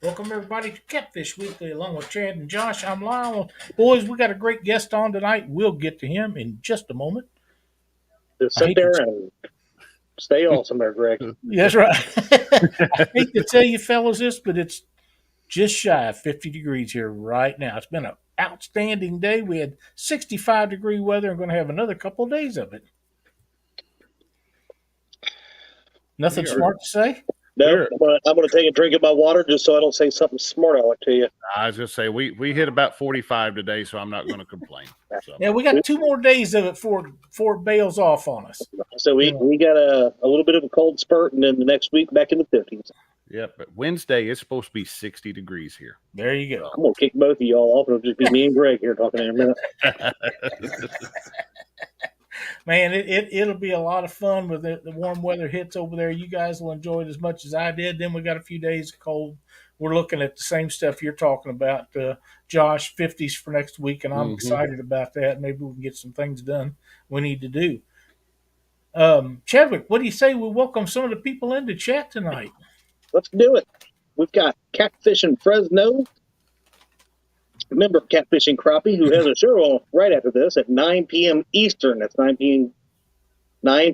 Welcome everybody to Catfish Weekly, along with Chad and Josh. I'm Lyle. Boys, we got a great guest on tonight. We'll get to him in just a moment. Just sit there and stay awesome there, Greg. That's right. I hate to tell you fellas this, but it's just shy of 50 degrees here right now. It's been an outstanding day. We had 65-degree weather and going to have another couple of days of it. Nothing smart to say? No, I'm going to take a drink of my water just so I don't say something smart aleck to you. I was just say we hit about 45 today, so I'm not going to complain. So. Yeah, we got 2 more days of it before it bails off on us. So we got a little bit of a cold spurt, and then the next week back in the 50s. Yep, but Wednesday it's supposed to be 60 degrees here. There you go. I'm going to kick both of y'all off. It'll just be me and Greg here talking in a minute. Man, it'll be a lot of fun when the warm weather hits over there. You guys will enjoy it as much as I did. Then we got a few days of cold. We're looking at the same stuff you're talking about, Josh, 50s for next week, and I'm excited about that. Maybe we can get some things done we need to do. Chadwick, what do you say we welcome some of the people into chat tonight? Let's do it. We've got Catfishing Fresno, member of Catfishing Crappie, who has a show on right after this at 9 p.m. Eastern. That's 9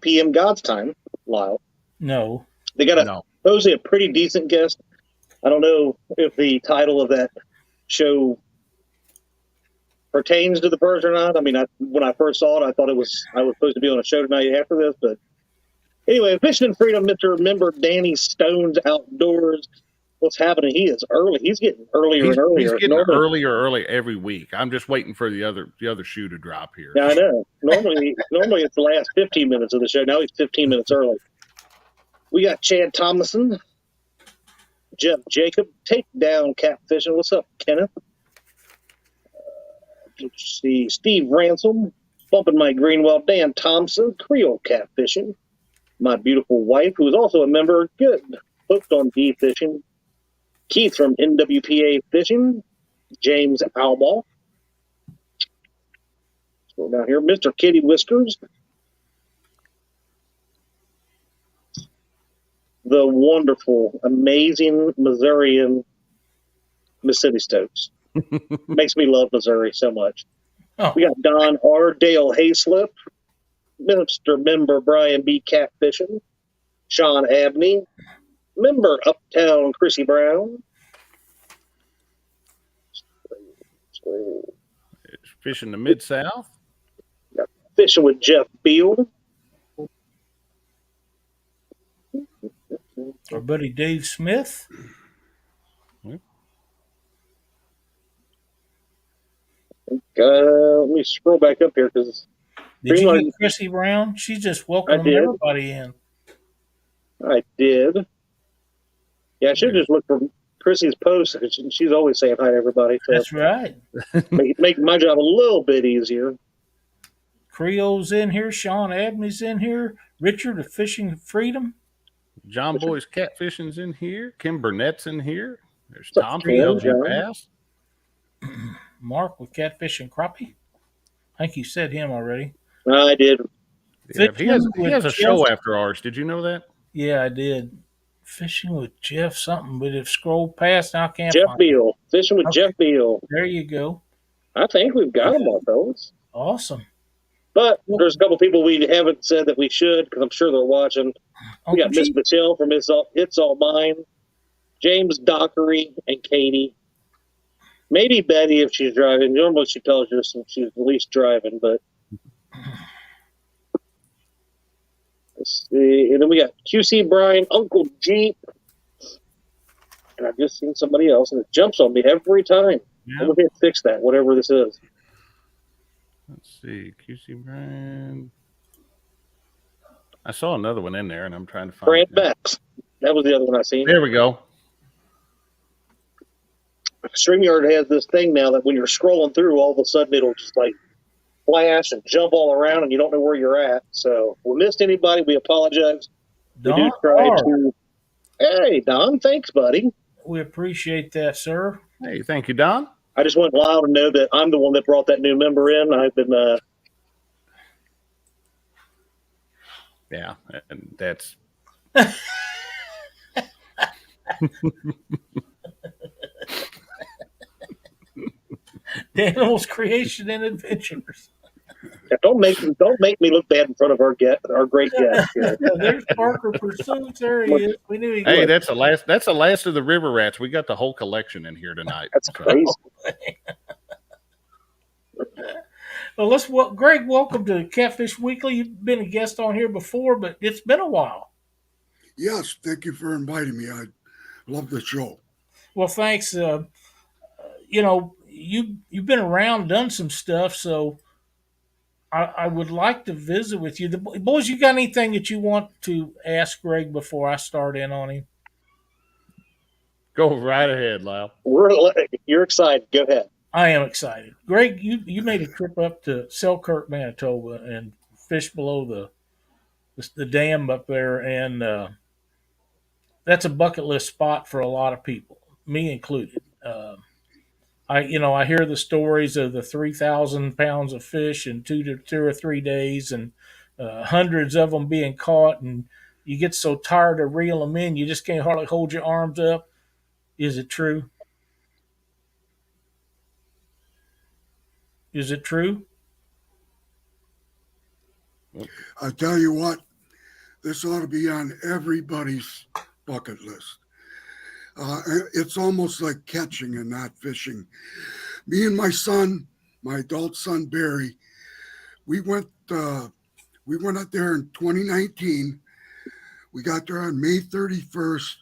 p.m. God's time, Lyle. No. They got supposedly a pretty decent guest. I don't know if the title of that show pertains to the person or not. I mean, when I first saw it, I thought I was supposed to be on a show tonight after this. But anyway, Fishing and Freedom, Mr. Member Danny Stone's Outdoors. What's happening? He is early. He's getting earlier and earlier. He's getting early every week. I'm just waiting for the other shoe to drop here. Yeah, I know. Normally it's the last 15 minutes of the show. Now he's 15 minutes early. We got Chad Thomason, Jeff Jacob, Takedown Catfishing. What's up, Kenneth? Let's see, Steve Ransom, Bumping My Greenwell, Dan Thompson, Creole Catfishing. My beautiful wife, who is also a member, good, hooked on D-Fishing. Keith from NWPA Fishing, James Albaugh. Let's go down here. Mr. Kitty Whiskers. The wonderful, amazing Missourian Mississippi Stokes. Makes me love Missouri so much. Oh. We got Don R. Dale Hayslip, Member Brian B. Catfishing, Sean Abney, Member Uptown Chrissy Brown. It's Fishing the Mid-South. Fishing with Jeff Beal. Our buddy Dave Smith. Let me scroll back up here because did you get Chrissy Brown? She's just welcoming everybody in. I did. Yeah, I should just look for Chrissy's post because she's always saying hi to everybody. So that's right. Make my job a little bit easier. Creole's in here. Sean Abney's in here. Richard of Fishing Freedom. John Boy's Catfishing's in here. Kim Burnett's in here. There's Tom from LG Bass. Mark with Catfishing Crappie. I think you said him already. I did. Yeah, he has a show after ours. Did you know that? Yeah, I did. Fishing with Jeff something, but it scrolled past. Now I can't Jeff find Beal. Fishing with Jeff Beal. There you go. I think we've got them all, fellas. Awesome. But there's a couple people we haven't said that we should because I'm sure they're watching. We got Miss Michelle from It's All Mine, James Dockery, and Katie. Maybe Betty if she's driving. Normally she tells you she's at least driving, but let's see. And then we got QC Brian, Uncle Jeep, and I've just seen somebody else, and it jumps on me every time. Yeah. I'm going to fix that, whatever this is. Let's see. QC Brian. I saw another one in there, and I'm trying to find Brant Bex. That was the other one I seen. There we go. StreamYard has this thing now that when you're scrolling through, all of a sudden it'll just like flash and jump all around, and you don't know where you're at. So if we missed anybody, we apologize. We do try to. Hey, Don, thanks, buddy. We appreciate that, sir. Hey, thank you, Don. I just want Lyle to know that I'm the one that brought that new member in. I've been yeah, and that's Daniel's Creation and Adventures. Yeah, don't make me look bad in front of our great guest here. There's Parker Pursuits. There he is. We knew he Hey, was. that's the last of the river rats. We got the whole collection in here tonight. That's crazy. Well, Greg, welcome to Catfish Weekly. You've been a guest on here before, but it's been a while. Yes, thank you for inviting me. I love the show. Well, thanks. You've been around, done some stuff, so I would like to visit with you. The boys, you got anything that you want to ask Greg before I start in on him? Go right ahead, Lyle. You're excited. Go ahead. I am excited. Greg, you made a trip up to Selkirk, Manitoba, and fished below the dam up there, and that's a bucket list spot for a lot of people, me included. I hear the stories of the 3,000 pounds of fish in 2 or 3 days, and hundreds of them being caught, and you get so tired of reeling them in, you just can't hardly hold your arms up. Is it true? Is it true? I tell you what, this ought to be on everybody's bucket list. It's almost like catching and not fishing. Me and my son, my adult son Barry, we went up there in 2019. We got there on May 31st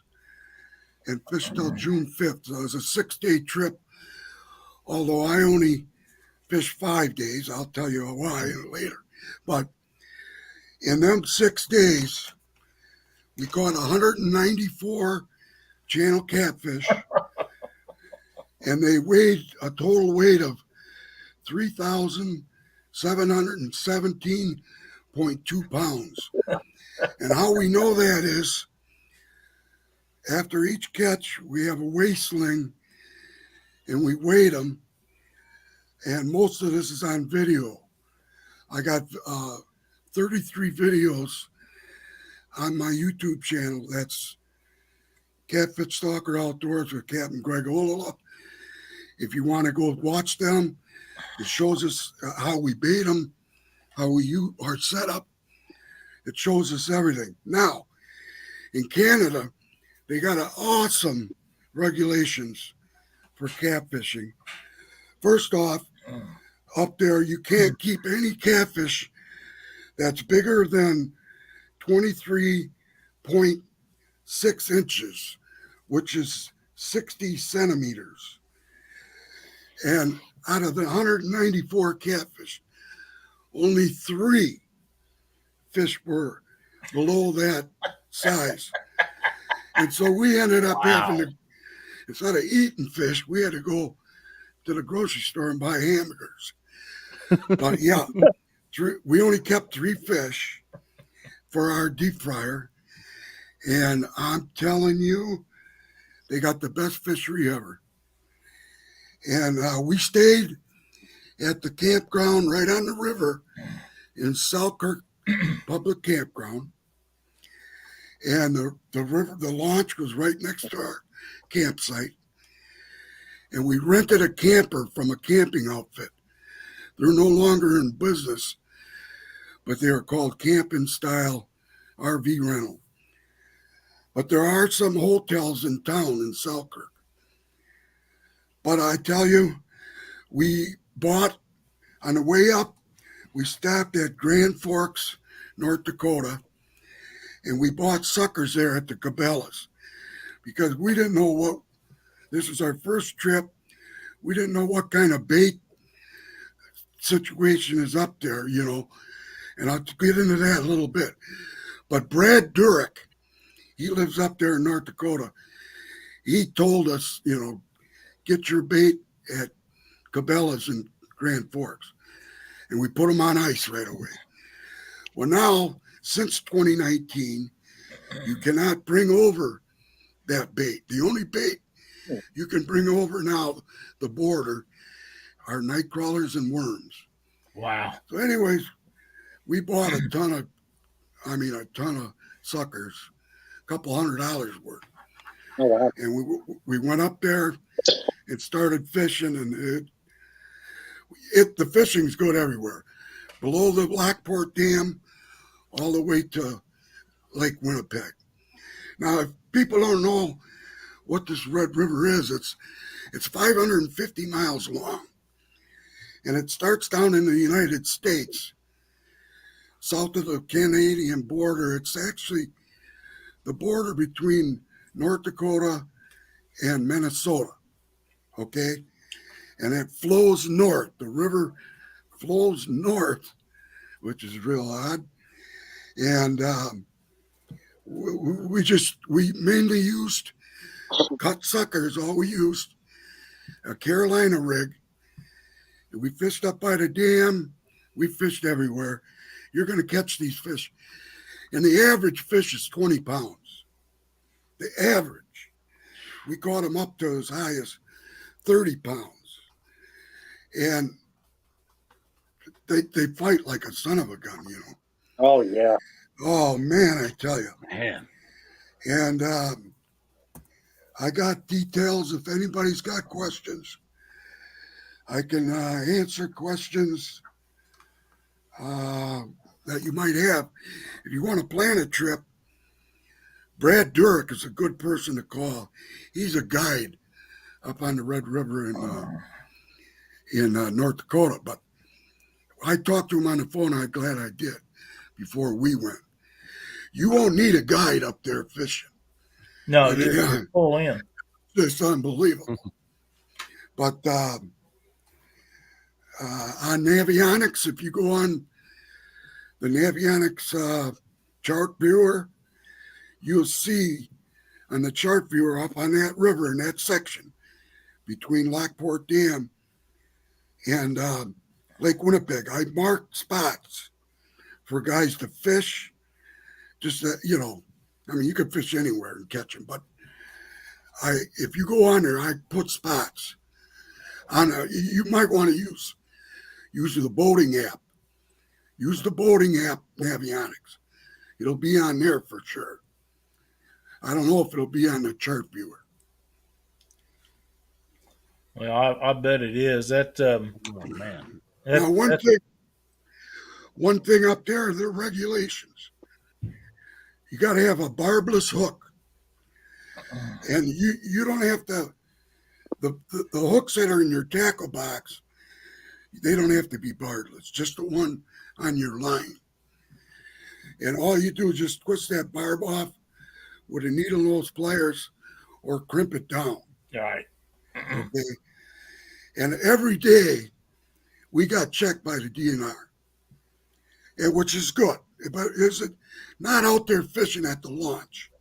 and fished till June 5th. So it was a 6-day trip. Although I only fished 5 days, I'll tell you why later. But in them 6 days, we caught 194 channel catfish, and they weighed a total weight of 3,717.2 pounds. And how we know that is after each catch, we have a weigh sling and we weighed them. And most of this is on video. I got 33 videos on my YouTube channel. That's Catfish Stalker Outdoors with Captain Greg Ollila. If you want to go watch them, it shows us how we bait them, how we use our setup. It shows us everything. Now, in Canada, they got an awesome regulations for catfishing. First off, up there, you can't keep any catfish that's bigger than 23.6 inches, which is 60 centimeters. And out of the 194 catfish, only 3 fish were below that size. And so we ended up having to, instead of eating fish, we had to go to the grocery store and buy hamburgers. But yeah, we only kept 3 fish for our deep fryer. And I'm telling you, they got the best fishery ever. And we stayed at the campground right on the river in Selkirk Public Campground. And the launch was right next to our campsite. And we rented a camper from a camping outfit. They're no longer in business, but they are called Camping Style RV Rental. But there are some hotels in town in Selkirk. But I tell you, we bought, on the way up, we stopped at Grand Forks, North Dakota, and we bought suckers there at the Cabela's because we didn't know what, this was our first trip. We didn't know what kind of bait situation is up there, you know, and I'll get into that a little bit. But Brad Durick, he lives up there in North Dakota. He told us, you know, get your bait at Cabela's in Grand Forks. And we put them on ice right away. Well, now, since 2019, you cannot bring over that bait. The only bait you can bring over now, the border, are night crawlers and worms. Wow. So anyways, we bought a ton of suckers, $200 worth. Oh, wow. And we went up there and started fishing, and the fishing's good everywhere. Below the Lockport Dam, all the way to Lake Winnipeg. Now, if people don't know what this Red River is, it's 550 miles long. And it starts down in the United States, south of the Canadian border. It's actually the border between North Dakota and Minnesota, okay? And it flows north. The river flows north, which is real odd. And we mainly used cut suckers. All we used a Carolina rig. We fished up by the dam. We fished everywhere. You're going to catch these fish. And the average fish is 20 pounds. The average. We caught them up to as high as 30 pounds. And they fight like a son of a gun, you know. Oh, yeah. Oh, man, I tell you. Man. And I got details. If anybody's got questions, I can answer questions that you might have. If you want to plan a trip, Brad Durek is a good person to call. He's a guide up on the Red River in North Dakota. But I talked to him on the phone. I'm glad I did before we went. You won't need a guide up there fishing. No, you're full in. It's unbelievable. But on Navionics, if you go on the Navionics chart viewer, you'll see on the chart viewer up on that river in that section between Lockport Dam and Lake Winnipeg. I marked spots for guys to fish. Just that, you know, I mean, you could fish anywhere and catch them, but if you go on there, I put spots on. You might want to use the boating app. Use the boating app, Navionics. It'll be on there for sure. I don't know if it'll be on the chart viewer. Well, I bet it is. That Oh, man. Now, one thing up there, the regulations. You got to have a barbless hook, and you don't have to. The hooks that are in your tackle box, they don't have to be barbless. Just the one on your line, and all you do is just twist that barb off with a needle nose pliers, or crimp it down. all right. Okay, and every day we got checked by the DNR, which is good. But is it not out there fishing at the launch?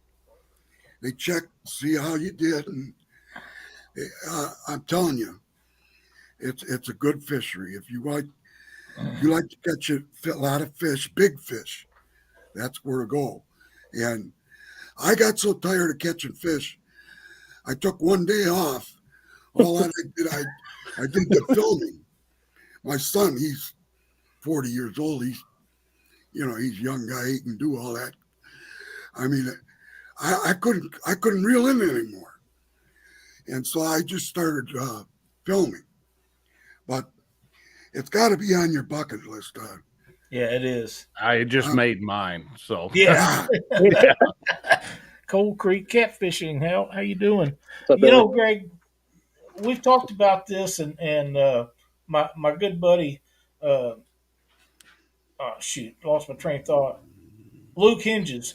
They check, see how you did, and I'm telling you, it's a good fishery. If you like to catch a lot of fish, big fish, that's where to go. And I got so tired of catching fish, I took one day off. All I did, I did the filming. My son, he's 40 years old. He's a young guy. He can do all that. I mean, I couldn't reel in anymore, and so I just started filming. But it's got to be on your bucket list. Yeah, it is. I just made mine, so Yeah. Cold Creek catfishing. How you doing? You know, Greg, we've talked about this, and my good buddy, lost my train of thought. Luke Hinges.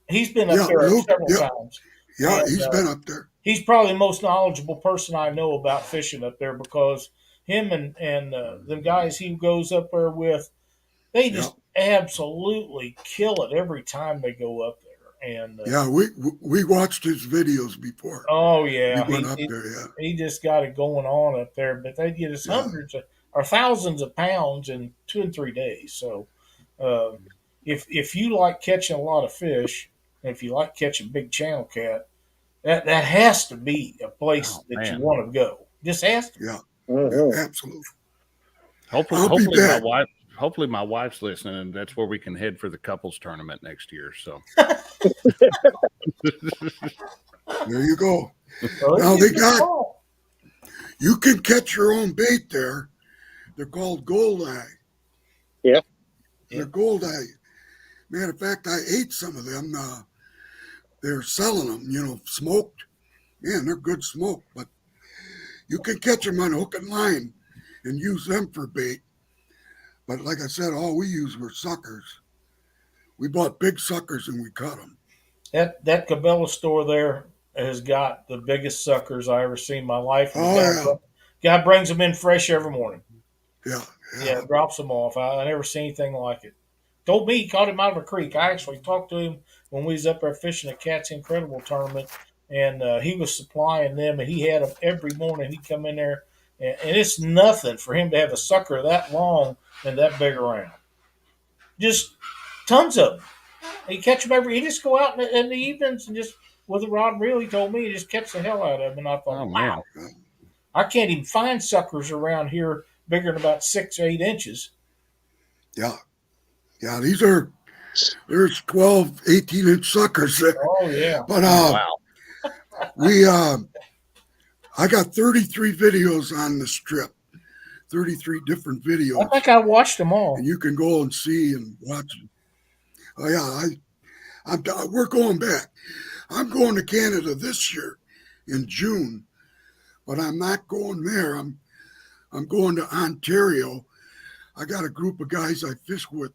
He's been up there several times. Yeah, and he's been up there. He's probably the most knowledgeable person I know about fishing up there, because him and the guys he goes up there with, they just absolutely kill it every time they go up there. And we watched his videos before. Oh yeah, he went up there. Yeah, he just got it going on up there. But they get us hundreds or thousands of pounds in 2 and 3 days. So if you like catching a lot of fish, and if you like catching big channel cat, that has to be a place that you want to go. Just has to. Yeah, absolutely. Hopefully my wife's listening, and that's where we can head for the couples tournament next year. So there you go. Now you can catch your own bait there, They're called goldeye. Yeah. They're goldeye. Matter of fact, I ate some of them. They're selling them, smoked. Man, they're good smoke, but you can catch them on hook and line and use them for bait. But like I said, all we used were suckers. We bought big suckers and we cut them. That Cabela store there has got the biggest suckers I ever seen in my life. And guy brings them in fresh every morning. Yeah. Drops them off. I never seen anything like it. Told me he caught him out of a creek. I actually talked to him when we was up there fishing at Cat's Incredible tournament, and he was supplying them, and he had them every morning. He'd come in there, and it's nothing for him to have a sucker that long and that big around. Just tons of them. He catch them he just go out in the evenings and just with a rod and reel. He told me he just catch the hell out of them, and I thought, wow, I can't even find suckers around here bigger than about 6 or 8 inches. Yeah, there's 12, 18-inch suckers there. Oh yeah. But I got 33 videos on the strip. 33 different videos. I think I watched them all. And you can go and see and watch them. Oh yeah, we're going back. I'm going to Canada this year in June, but I'm not going there. I'm going to Ontario. I got a group of guys I fish with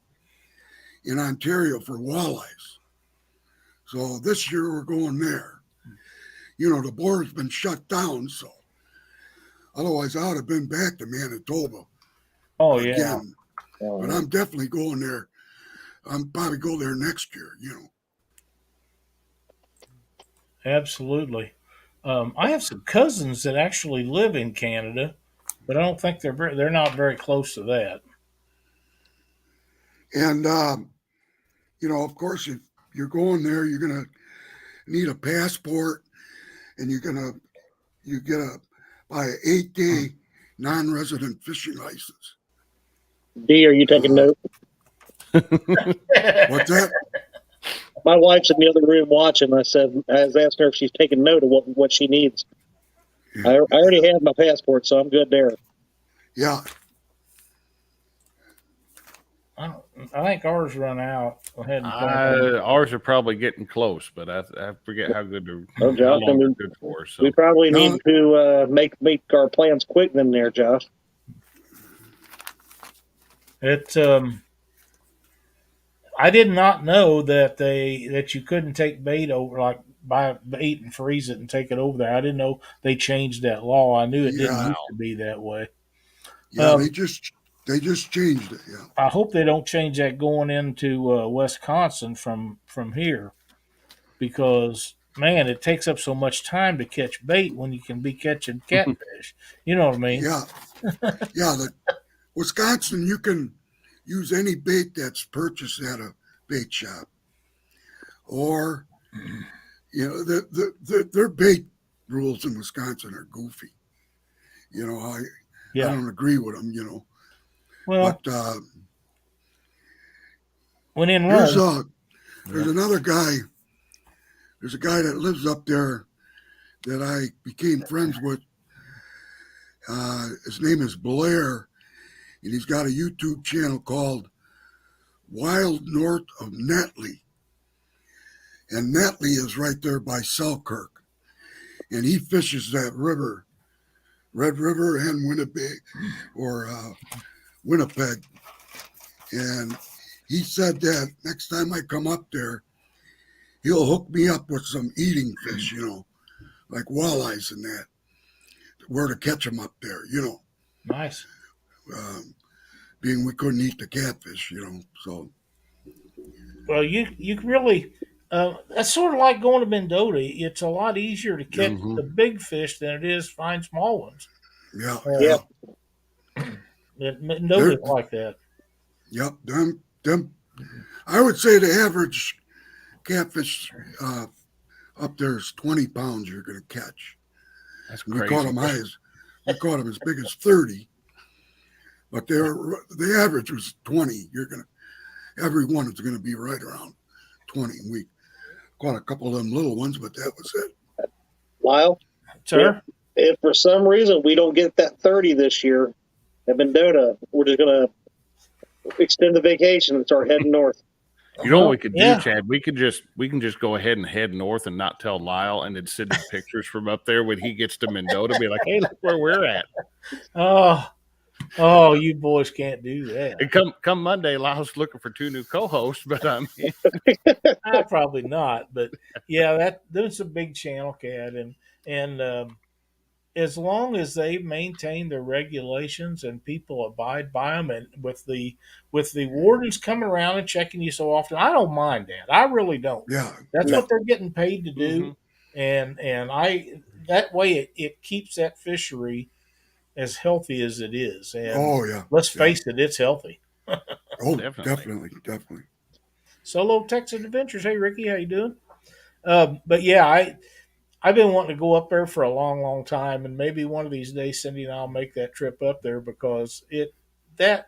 in Ontario for walleyes. So this year we're going there. The border's been shut down, so otherwise I would have been back to Manitoba. Oh, again. yeah. But I'm definitely going there. I'll probably go there next year, Absolutely. I have some cousins that actually live in Canada, but I don't think they're not very close to that. And of course, if you're going there, you're gonna need a passport, and you get buy an 8-day non-resident fishing license. D, are you taking note? What's that? My wife's in the other room watching. I was asking her if she's taking note of what she needs. I already have my passport, so I'm good there. Yeah. I think ours run out. Go ahead. Ours are probably getting close, but I forget how good they're, Josh, they're good for. So. We probably need to make our plans quick then there, Josh. I did not know that you couldn't take bait over, like buy bait and freeze it and take it over there. I didn't know they changed that law. I knew it didn't used to be that way. Yeah, they just changed it. Yeah. I hope they don't change that going into Wisconsin from here, because man, it takes up so much time to catch bait when you can be catching catfish. You know what I mean? Yeah. Yeah. Wisconsin, you can use any bait that's purchased at a bait shop, or their bait rules in Wisconsin are goofy. I don't agree with them. Well, but when in Rome, there's another guy. There's a guy that lives up there that I became friends with. His name is Blair, and he's got a YouTube channel called Wild North of Netley. And Netley is right there by Selkirk. And he fishes that river, Red River and Winnipeg, or Winnipeg. And he said that next time I come up there, he'll hook me up with some eating fish, like walleyes and that, where to catch them up there, Nice. Being we couldn't eat the catfish, so. Well, you really, that's sort of like going to Mendota. It's a lot easier to catch the big fish than it is find small ones. Yeah. Mendota's like that. Yep. Them. I would say the average catfish up there is 20 pounds you're going to catch. That's crazy. We caught them as big as 30, but the average was 20. Every one is going to be right around 20. We caught a couple of them little ones, but that was it. Lyle? Sir? If for some reason we don't get that 30 this year, at Mendota, we're just gonna extend the vacation and start heading north. You know what we could do, Yeah. Chad? We can just go ahead and head north and not tell Lyle, and then send him pictures from up there when he gets to Mendota. Be like, hey, look where we're at. Oh, you boys can't do that. And come Monday, Lyle's looking for 2 new co-hosts, but Probably not. But yeah, that's a big channel cat, and as long as they maintain their regulations and people abide by them, and with the wardens coming around and checking you so often, I don't mind that. I really don't. Yeah. That's No. what they're getting paid to do, and I that way it keeps that fishery as healthy as it is. And Oh yeah. let's face it, it's healthy. Oh, Definitely. definitely. Solo Texas Adventures. Hey Ricky, how you doing? But yeah, I've been wanting to go up there for a long, long time, and maybe one of these days Cindy and I'll make that trip up there, because that's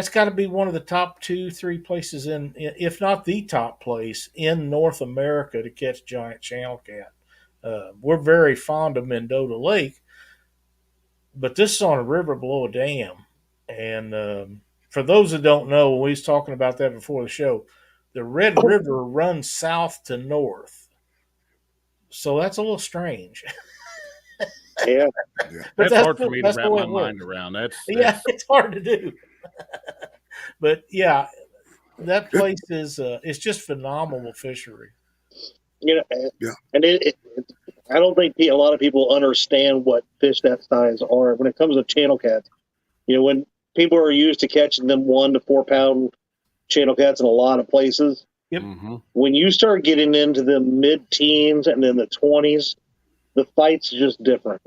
got to be one of the top 2-3 places if not the top place in North America to catch giant channel cat. We're very fond of Mendota Lake, but this is on a river below a dam, and for those that don't know, we was talking about that before the show. The Red River runs south to north. So that's a little strange. Yeah. But that's hard for me to that's wrap the way my it mind works. around. That's It's hard to do. But yeah, that place is it's just phenomenal fishery. You know, Yeah. and I don't think a lot of people understand what fish that size are when it comes to channel cats. You know, when people are used to catching them 1 to 4 pound channel cats in a lot of places, Yep. when you start getting into the mid-teens and then the 20s, the fight's just different.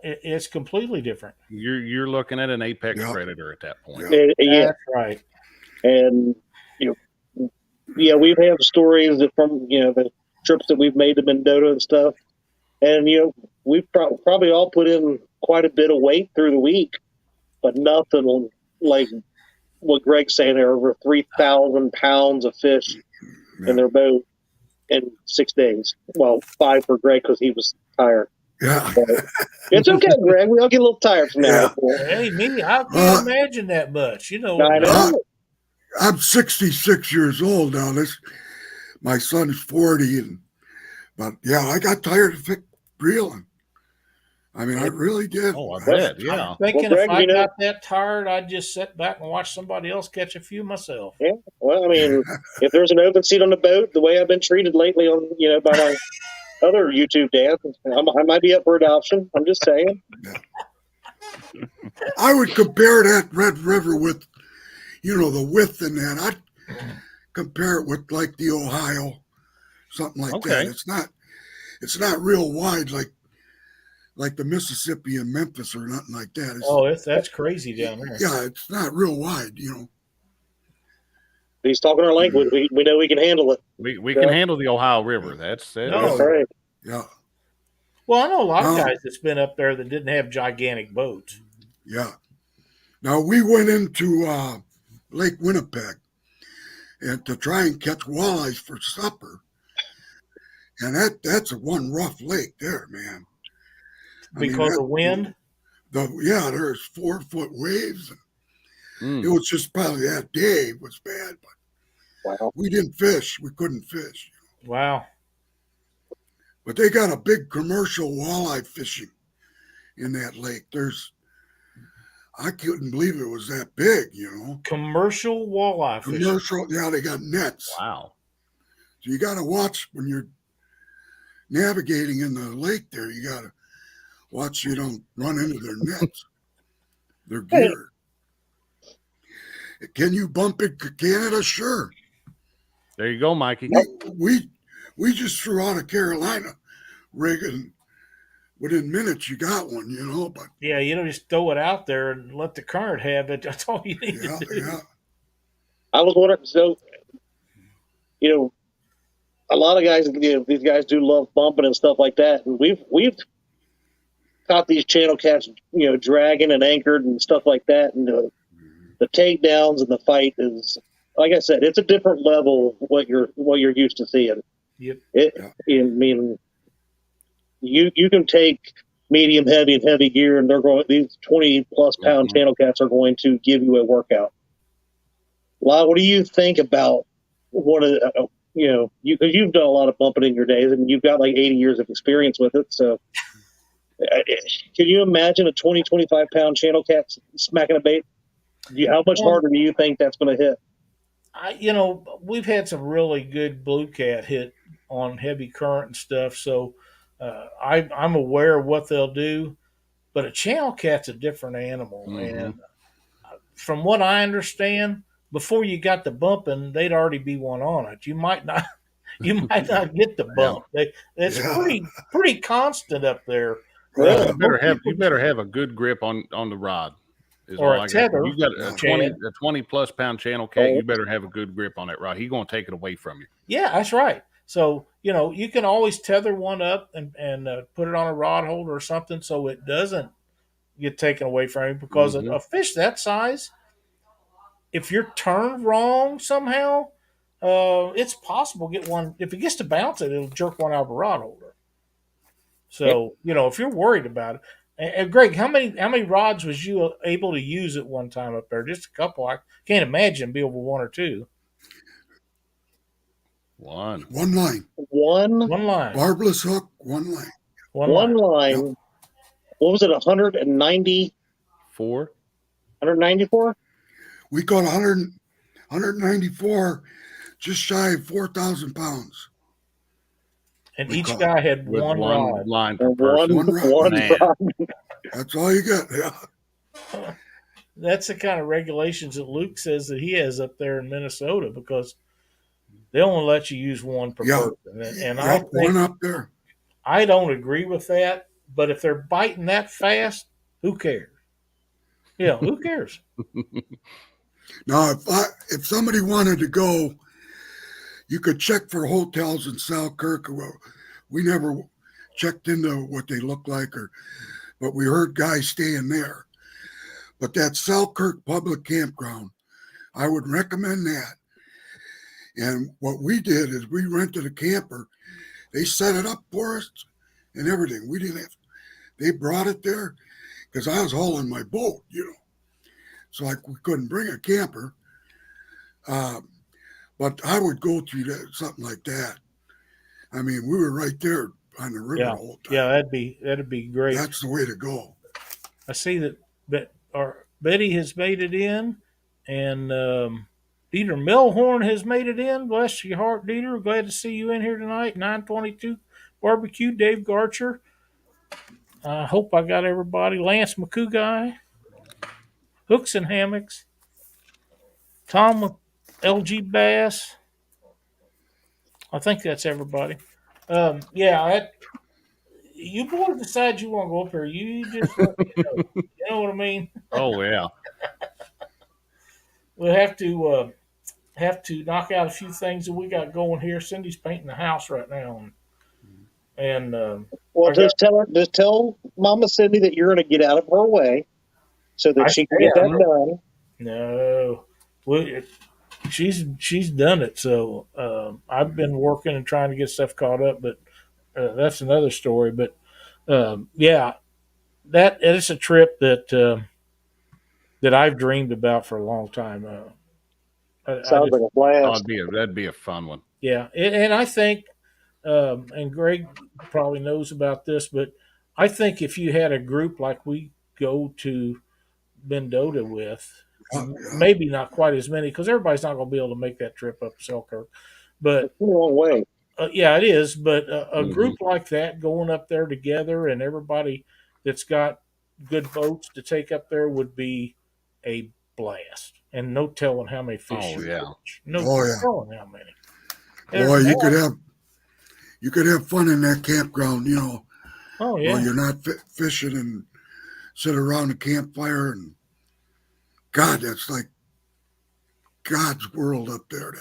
It's completely different. You're looking at an apex Yeah. predator at that point. Yeah, That's right. and yeah, we've had stories from the trips that we've made to Mendota and stuff, and we've probably all put in quite a bit of weight through the week, but nothing like what Greg's saying. There are over 3,000 pounds of fish in their boat in 6 days. Well, 5 for Greg because he was tired. Yeah. But it's okay, Greg. We all get a little tired from now. Hey, me, I can't imagine that much. I know. I'm 66 years old now. My son's 40, but yeah, I got tired of reeling. I mean, I really did. Oh, I bet. Yeah. I'm thinking Well, Greg, if I got that tired, I'd just sit back and watch somebody else catch a few myself. Yeah. Well, I mean, if there's an open seat on the boat, the way I've been treated lately on by my other YouTube dad, I might be up for adoption. I'm just saying. Yeah. I would compare that Red River with, the width in that. I'd compare it with like the Ohio, something like that. It's not real wide like the Mississippi and Memphis or nothing like that. That's crazy down there. Yeah, it's not real wide, He's talking our language. We know we can handle it. We can handle the Ohio River. That's right. Yeah. Well, I know a lot of guys that's been up there that didn't have gigantic boats. Yeah. Now we went into Lake Winnipeg and to try and catch walleyes for supper, and that's a one rough lake there, man. Because of wind. There's 4-foot waves. It was just probably that day was bad, but wow. We didn't fish. We couldn't fish. Wow. But they got a big commercial walleye fishing in that lake. I couldn't believe it was that big, Commercial walleye fishing. Commercial, yeah, they got nets. Wow. So you got to watch when you're navigating in the lake there. You got to watch you don't run into their nets, their gear. Can you bump it to Canada? Sure. There you go, Mikey. We just threw out a Carolina rig, and within minutes you got one, but yeah, just throw it out there and let the current have it. That's all you need to do. Yeah. I was wondering, so a lot of guys, these guys do love bumping and stuff like that, and we've caught these channel cats, dragging and anchored and stuff like that, and the takedowns and the fight is, like I said, it's a different level of what you're used to seeing. Yep. I mean, you can take medium, heavy, and heavy gear, and these 20+ pound channel cats are going to give you a workout. Lyle, what do you think about because you've done a lot of bumping in your days, and you've got like 80 years of experience with it. So, can you imagine a 20-25 pound channel cat smacking a bait? How much harder do you think that's going to hit? We've had some really good blue cat hit on heavy current and stuff, so I'm aware of what they'll do. But a channel cat's a different animal, and from what I understand, before you got the bumping, they'd already be one on it. You might not get the bump. It's pretty constant up there. You better have a good grip on the rod. Or a tether. You got a 20+ pound channel cat. You better have a good grip on that rod. He's going to take it away from you. Yeah, that's right. So you can always tether one up and put it on a rod holder or something so it doesn't get taken away from you. Because a fish that size, if you're turned wrong somehow, it's possible to get one. If it gets to bounce it'll jerk one out of a rod holder. So if you're worried about it. And Greg, how many rods was you able to use at one time up there? Just a couple. I can't imagine be over one or two. One line. One line. Barbless hook, one line. One line. Yep. What was it? 194. 194. We caught 194, just shy of 4,000 pounds. And each guy had one rod. Line per person. One rod. That's all you got. Yeah. That's the kind of regulations that Luke says that he has up there in Minnesota, because they only let you use one per person. And I think one up there. I don't agree with that, but if they're biting that fast, who cares? Who cares? Now, if somebody wanted to go, you could check for hotels in Selkirk. Well, we never checked into what they look like, but we heard guys staying there. But that Selkirk public campground, I would recommend that. And what we did is we rented a camper. They set it up for us and everything. We didn't have. They brought it there because I was hauling my boat, So we couldn't bring a camper. But I would go through something like that. I mean, we were right there on the river the whole time. Yeah, that'd be great. That's the way to go. I see that Betty has made it in, and Dieter Milhorn has made it in. Bless your heart, Dieter. Glad to see you in here tonight. 922 Barbecue, Dave Garcher. I hope I got everybody. Lance McCouguy, Hooks and Hammocks, Tom with LG Bass. I think that's everybody. You boys decide you want to go up here. You just let me know. You know what I mean? Oh yeah. We'll have to knock out a few things that we got going here. Cindy's painting the house right now, and just tell Mama Cindy that you're going to get out of her way so that she can get that done. No, she's done it. So I've been working and trying to get stuff caught up, but that's another story. But that is a trip that I've dreamed about for a long time. Sounds like a blast. That'd be a fun one. Yeah, and I think, and Greg probably knows about this, but I think if you had a group like we go to Mendota with, maybe not quite as many, because everybody's not going to be able to make that trip up to Selkirk. But it's a long way. Yeah, it is. But a group like that going up there together, and everybody that's got good boats to take up there would be a blast. And no telling how many fish catch. No telling how many. Boy, you could have fun in that campground, Oh yeah. While you're not fishing and sit around a campfire, and God, that's like God's world up there.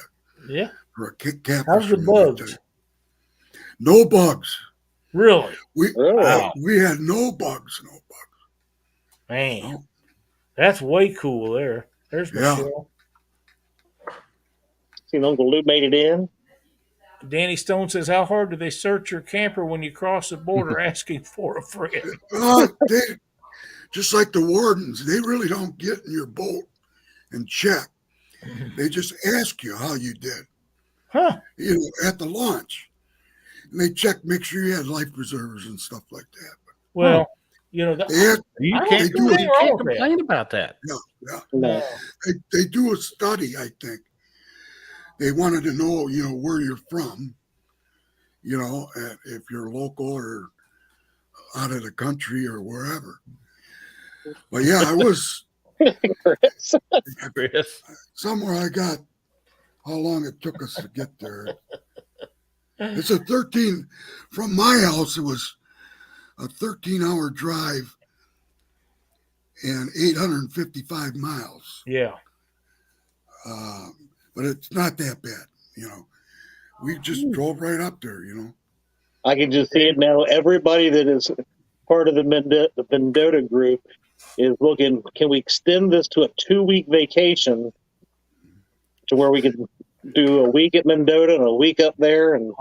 For a camper. How's the bugs? No bugs. Really? We had no bugs. Man, that's way cool there. There's Michelle. Seen Uncle Lou made it in? Danny Stone says, "How hard do they search your camper when you cross the border asking for a friend?" They just like the wardens. They really don't get in your boat and check. They just ask you how you did. Huh? At the launch, and they check, make sure you had life preservers and stuff like that. Well, you can't complain about that. Yeah. They do a study. I think they wanted to know, where you're from. If you're local or out of the country or wherever. But yeah, I was Chris. somewhere. I got how long it took us to get there. It's a 13 from my house. It was a 13-hour drive and 855 miles. Yeah. But it's not that bad. We just drove right up there. I can just see it now. Everybody that is part of the Mendota group is looking, can we extend this to a 2-week vacation to where we can do a week at Mendota and a week up there? And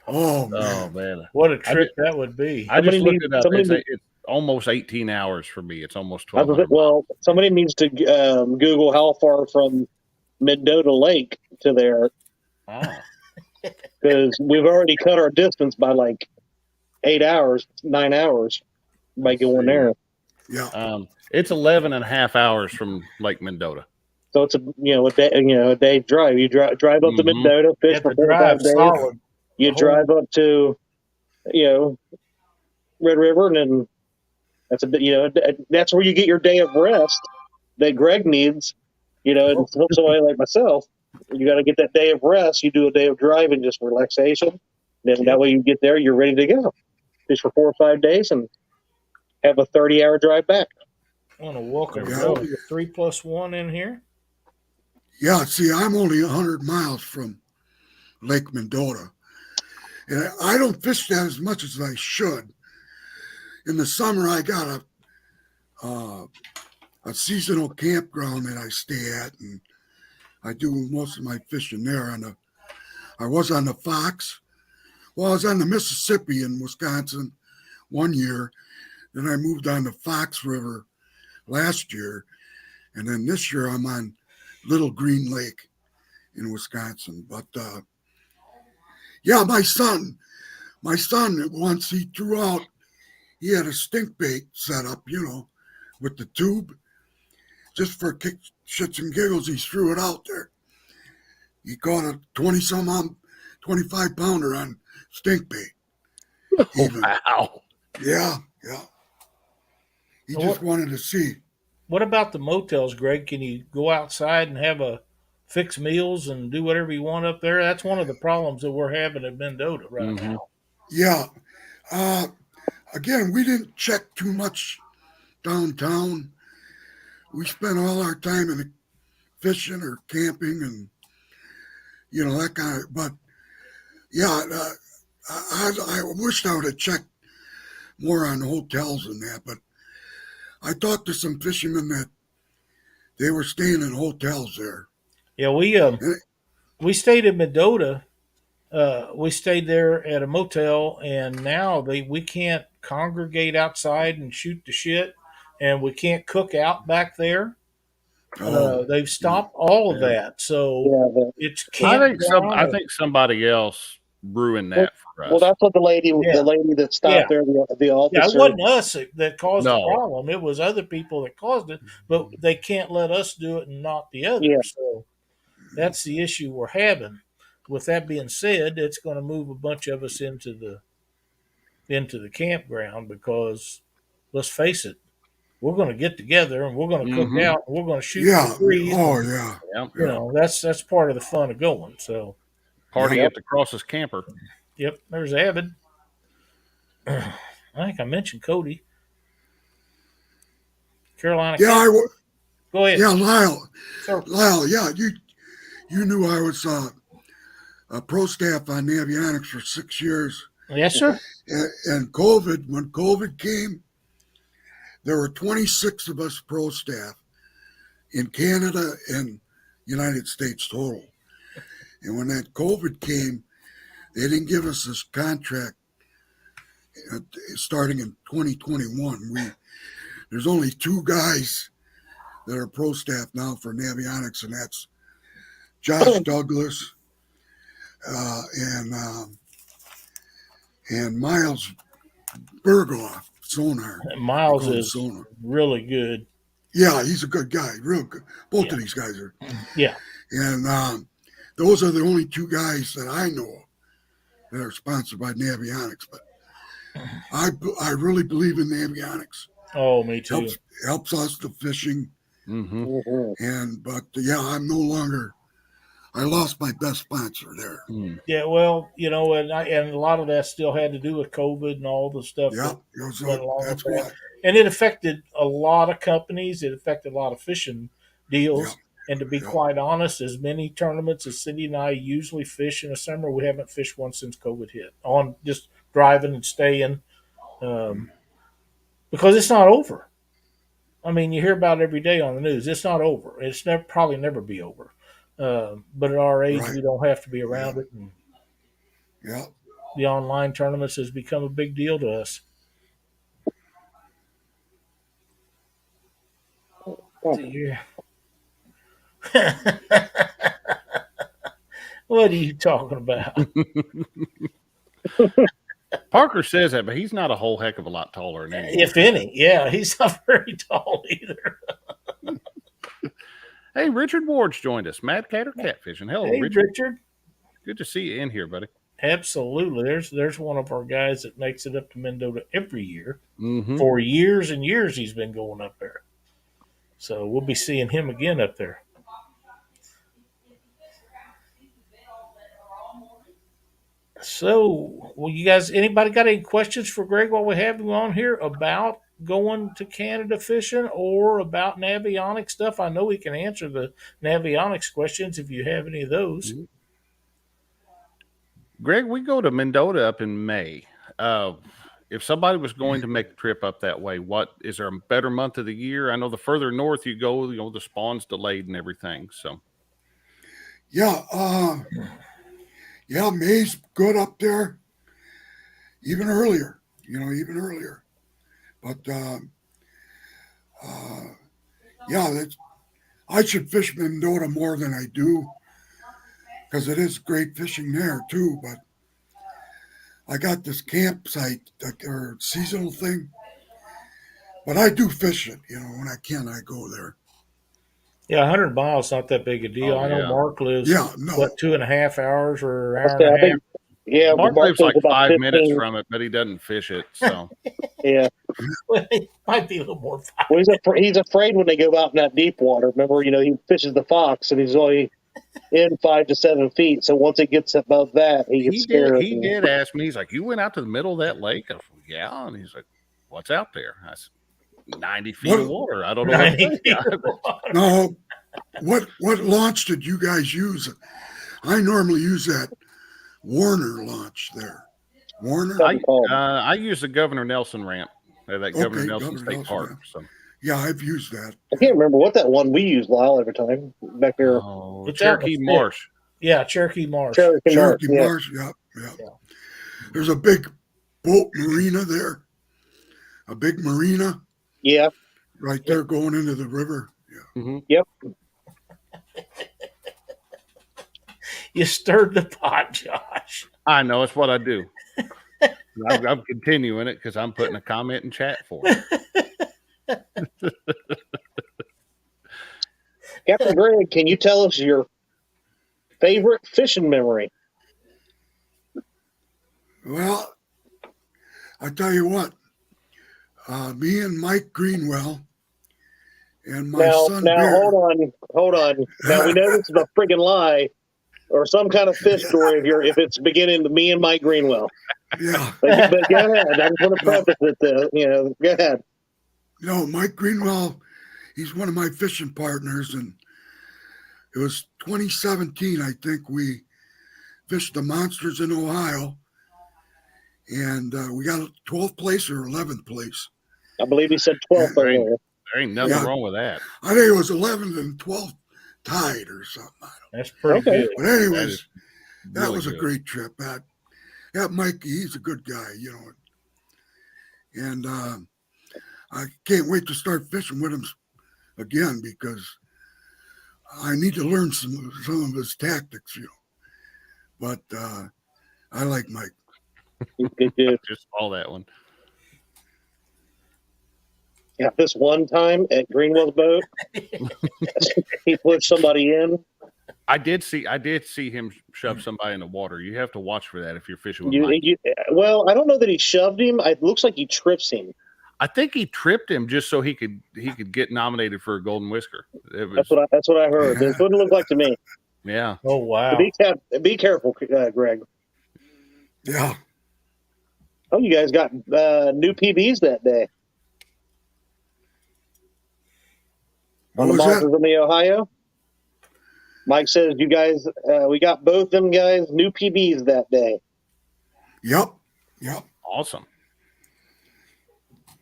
Oh man, what a trip that would be! I just looked it up. It's almost 18 hours for me. It's almost 12. Well, somebody needs to Google how far from Mendota Lake to there, because we've already cut our distance by like 8 hours, 9 hours by going there. Yeah. It's 11 and a half hours from Lake Mendota. So it's a day drive. You drive up to Mendota, fish for 4 or 5 days. Solid. You drive up to, Red River, and then that's that's where you get your day of rest that Greg needs. And somebody like myself, you got to get that day of rest. You do a day of driving, just relaxation. Then that way you get there, you're ready to go. Fish for 4 or 5 days and have a 30-hour drive back. I want to welcome the 3+1 in here. Yeah, see, I'm only 100 miles from Lake Mendota. And I don't fish that as much as I should. In the summer, I got a seasonal campground that I stay at, and I do most of my fishing there. I was on the Fox. Well, I was on the Mississippi in Wisconsin 1 year. Then I moved on the Fox River last year. And then this year I'm on Little Green Lake in Wisconsin. But yeah, my son, once he threw out, he had a stink bait set up, with the tube. Just for shits and giggles, he threw it out there. He caught a 25 pounder on stink bait. Wow. Yeah. He just wanted to see. What about the motels, Greg? Can you go outside and have a fixed meals and do whatever you want up there? That's one of the problems that we're having at Mendota right now. Yeah. Again, we didn't check too much downtown. We spent all our time in fishing or camping and, that kind of, but yeah, I wished I would have checked more on hotels and that, but I talked to some fishermen that they were staying in hotels there. Yeah, we stayed in Mendota. We stayed there at a motel, and now we can't congregate outside and shoot the shit, and we can't cook out back there. They've stopped all of that, so it's I think somebody else ruined that for us. Well, that's what the lady that stopped there, the officer. Yeah, it wasn't us that caused the problem. It was other people that caused it, but they can't let us do it and not the others. Yeah. So that's the issue we're having. With that being said, it's going to move a bunch of us into the campground because, let's face it, we're going to get together and we're going to cook out and we're going to shoot the trees. Oh yeah. That's part of the fun of going. So party at the Crosses camper. Yep, there's Avid. I think I mentioned Cody. Carolina. Yeah, go ahead. Yeah, Lyle. Sure. Lyle, yeah, you knew I was a pro staff on Navionics for 6 years. Yes, sir. And when COVID came, there were 26 of us pro staff in Canada and United States total. And when that COVID came, they didn't give us this contract starting in 2021. There's only 2 guys that are pro staff now for Navionics, and that's Josh Douglas and Miles Bergoff, Sonar. Miles is really good. Yeah, he's a good guy, real good. Both of these guys are. Yeah. And those are the only 2 guys that I know of that are sponsored by Navionics. But I really believe in Navionics. Oh, me too. Helps us the fishing. Mm-hmm. But I'm no longer. I lost my best sponsor there. Yeah, well, and a lot of that still had to do with COVID and all the stuff. Yeah, that's why. And it affected a lot of companies. It affected a lot of fishing deals. Yeah. And to be quite honest, as many tournaments as Cindy and I usually fish in the summer, we haven't fished one since COVID hit. On just driving and staying, because it's not over. I mean, you hear about it every day on the news. It's not over. It's probably never be over. But at our age, we don't have to be around it. And the online tournaments has become a big deal to us. What are you talking about? Parker says that, but he's not a whole heck of a lot taller than anyone. If any. Yeah, he's not very tall either. Hey, Richard Ward's joined us. Mad Cat or Catfishing. Hello, hey, Richard. Good to see you in here, buddy. Absolutely. There's one of our guys that makes it up to Mendota every year. Mm-hmm. For years and years he's been going up there. So we'll be seeing him again up there. So, well, you guys, anybody got any questions for Greg while we have him on here about going to Canada fishing or about Navionics stuff? I know he can answer the Navionics questions if you have any of those. Greg, we go to Mendota up in May. If somebody was going to make a trip up that way, what is there a better month of the year? I know the further north you go, the spawn's delayed and everything. So, May's good up there. Even earlier. But I should fish Mendota more than I do because it is great fishing there too. But I got this campsite or seasonal thing. But I do fish it, when I can, I go there. Yeah, 100 miles not that big a deal. I know Mark lives, 2.5 hours or an hour and a half? Yeah, Mark lives like 5 minutes from it, but he doesn't fish it. So yeah, well, it might be a little more. Well, he's afraid when they go out in that deep water. Remember, he fishes the Fox, and he's only in 5 to 7 feet. So once it gets above that, he gets scared. He did ask me. He's like, "You went out to the middle of that lake?" I said, "Yeah." And he's like, "What's out there?" I said, 90 feet of water. I don't know. 90 feet of water. No, what launch did you guys use? I normally use that Warner launch there. Warner? I use the Governor Nelson ramp at that Governor Nelson State Park. Ramp. So. Yeah, I've used that. I can't remember what that one we used, Lyle, every time back there. Oh, Cherokee Marsh. Yeah, Cherokee Marsh. Cherokee Marsh, yeah. There's a big boat marina there. A big marina. Yeah. Right there going into the river. Yeah. Mm-hmm. Yep. You stirred the pot, Josh. I know. It's what I do. I'm continuing it because I'm putting a comment in chat for it. Captain Greg, can you tell us your favorite fishing memory? Well, I tell you what. Me and Mike Greenwell and my son. Now, hold on. Now we know this is a friggin' lie or some kind of fish story if it's beginning with me and Mike Greenwell. Yeah. But go ahead. I just want to preface it. Go ahead. Mike Greenwell, he's one of my fishing partners, and it was 2017. I think we fished the Monsters in Ohio. And we got 12th place or 11th place. I believe he said 12th. There ain't nothing wrong with that. I think it was 11th and 12th tied or something. That's pretty good. But anyways, that was a great trip. Yeah, Mike, he's a good guy, you know. And I can't wait to start fishing with him again because I need to learn some of his tactics, you know. But I like Mike. He's a good dude. Just all that one. Yeah, this one time at Greenwell's boat, he put somebody in. I did see him shove somebody in the water. You have to watch for that if you're fishing with Mike. Well, I don't know that he shoved him. It looks like he trips him. I think he tripped him just so he could get nominated for a Golden Whisker. That's what I heard. That's what it looked like to me. Yeah. Oh wow. So be careful, Greg. Yeah. Oh, you guys got new PBs that day on the monsters in the Ohio. Mike says you guys, we got both them guys new PBs that day. Yep. Awesome.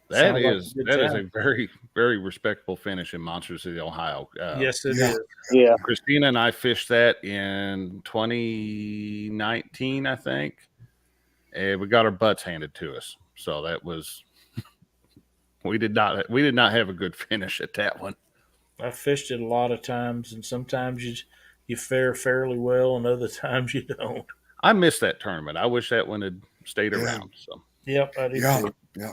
That is a very, very respectable finish in Monsters of the Ohio. Yes, it is. Yeah. Christina and I fished that in 2019, I think. And we got our butts handed to us. So that was we did not have a good finish at that one. I fished it a lot of times, and sometimes you fare fairly well, and other times you don't. I missed that tournament. I wish that one had stayed around. So yep, I did too. Yeah.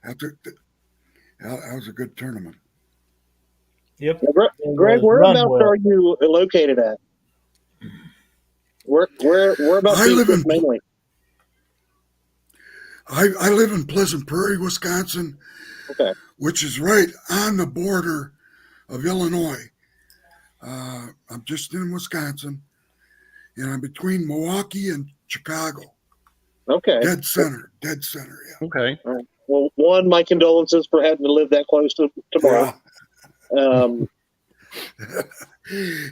That was a good tournament. Yep. Greg, whereabouts are you located at? Whereabouts do you fish mainly? I live in Pleasant Prairie, Wisconsin, which is right on the border of Illinois. I'm just in Wisconsin, and I'm between Milwaukee and Chicago. Okay. Dead center, yeah. okay. All right. Well, my condolences for having to live that close to Borough.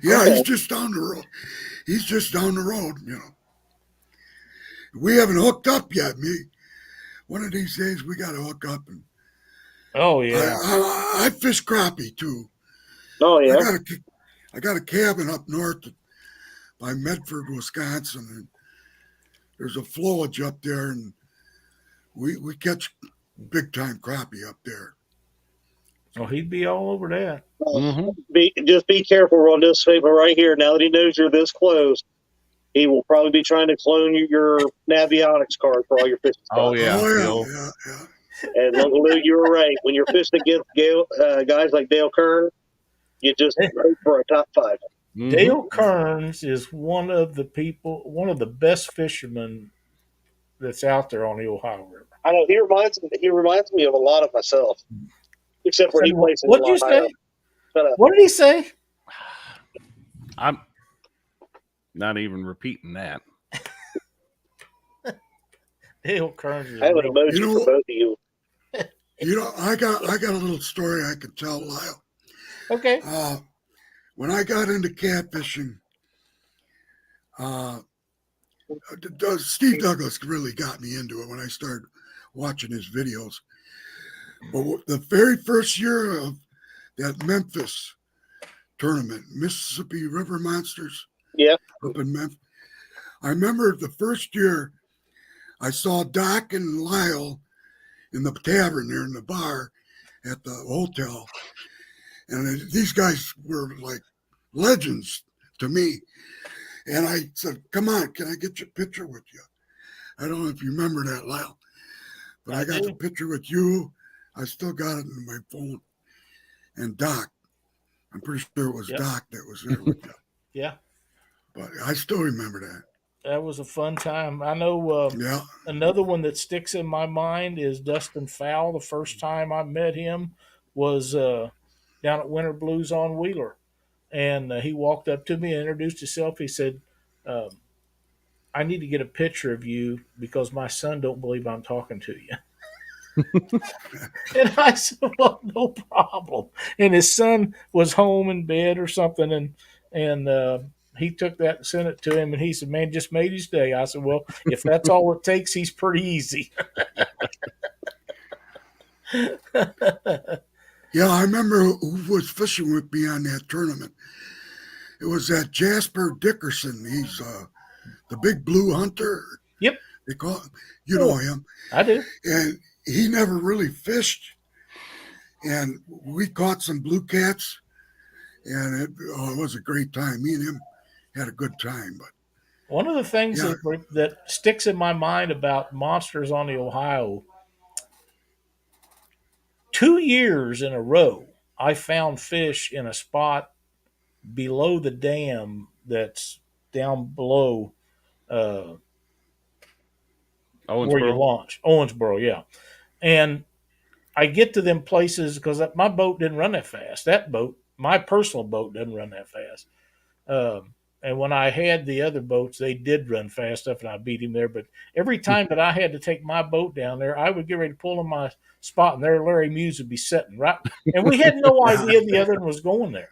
Yeah, he's just down the road. You know. We haven't hooked up yet, One of these days we got to hook up. And oh yeah. I fish crappie too. Oh yeah. I got a cabin up north by Medford, Wisconsin, and there's a flowage up there, and we catch big time crappie up there. Oh, he'd be all over that. Just be careful on this paper right here. Now that he knows you're this close, he will probably be trying to clone your Navionics card for all your fishing spots. Oh yeah. And Uncle Lou, you were right. When you're fishing against guys like Dale Kern, you just hope for a top 5. Mm-hmm. Dale Kearns is one of the best fishermen that's out there on the Ohio River. I know he reminds me of a lot of myself, except for he plays in What'd you say? What did he say? I'm not even repeating that. Dale Kearns is I have an emoji for both of you. I got a little story I can tell, Lyle. Okay. When I got into catfishing, Steve Douglas really got me into it when I started watching his videos. But the very first year of that Memphis tournament, Mississippi River Monsters, up in Memphis, I remember the first year I saw Doc and Lyle in the tavern there in the bar at the hotel. And these guys were like legends to me. And I said, come on, can I get your picture with you? I don't know if you remember that, Lyle. But I got the picture with you. I still got it in my phone. And Doc. I'm pretty sure it was Doc that was there with you. Yeah. But I still remember that. That was a fun time. I know another one that sticks in my mind is Dustin Fowle. The first time I met him was down at Winter Blues on Wheeler. And he walked up to me and introduced himself. He said, I need to get a picture of you because my son don't believe I'm talking to you. And I said, well, no problem. And his son was home in bed or something, and he took that and sent it to him, and he said, man, just made his day. I said, well, if that's all it takes, he's pretty easy. Yeah, I remember who was fishing with me on that tournament. It was that Jasper Dickerson. He's the big blue hunter. Yep. They call him. You know him. I do. And he never really fished. And we caught some blue cats, and it was a great time. Me and him had a good time. But one of the things Yeah. that sticks in my mind about monsters on the Ohio, 2 years in a row, I found fish in a spot below the dam that's down below where you Owensboro. launch. Owensboro, yeah. And I get to them places because my boat didn't run that fast. That boat, my personal boat, doesn't run that fast. And when I had the other boats, they did run fast enough, and I beat him there. But every time that I had to take my boat down there, I would get ready to pull in my spot, and there Larry Muse would be sitting right. And we had no idea the other one was going there.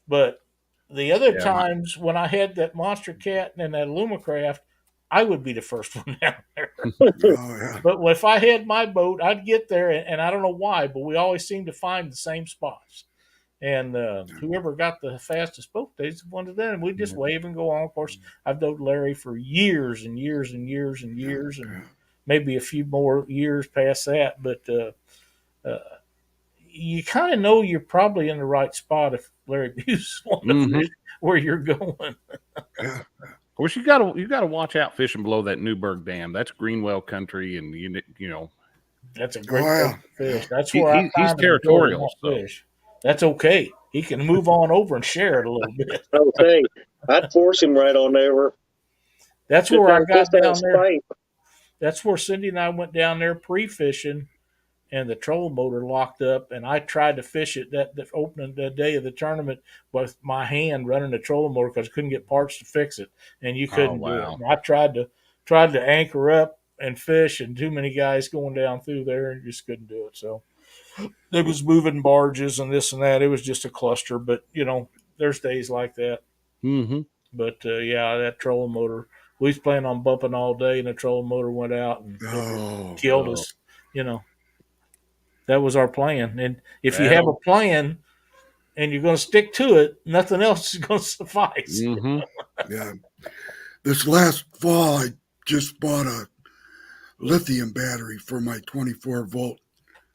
But the other times when I had that monster cat and that Alumacraft, I would be the first one down there. But if I had my boat, I'd get there, and I don't know why, but we always seem to find the same spots. And whoever got the fastest boat, they just wanted that, and we just wave and go on. Of course, I've known Larry for years and years and years and years, and maybe a few more years past that. But you kind of know you're probably in the right spot if Larry Buse wanted where you're going. Of course, you gotta watch out fishing below that Newburgh Dam. That's Greenwell country, and you know that's a great place to fish. That's where I he's find territorial. fish. That's okay. He can move on over and share it a little bit. Okay, I'd force him right on over. That's where I got down there. That's where Cindy and I went down there pre-fishing, and the trolling motor locked up, and I tried to fish it that opening the day of the tournament with my hand running the trolling motor because I couldn't get parts to fix it, and you couldn't do it. And I tried to anchor up and fish, and too many guys going down through there, and just couldn't do it. So it was moving barges and this and that. It was just a cluster, but there's days like that. Mm-hmm. But that trolling motor, we was planning on bumping all day, and the trolling motor went out and killed us. That was our plan. And if you have a plan and you're going to stick to it, nothing else is going to suffice. Yeah. This last fall, I just bought a lithium battery for my 24-volt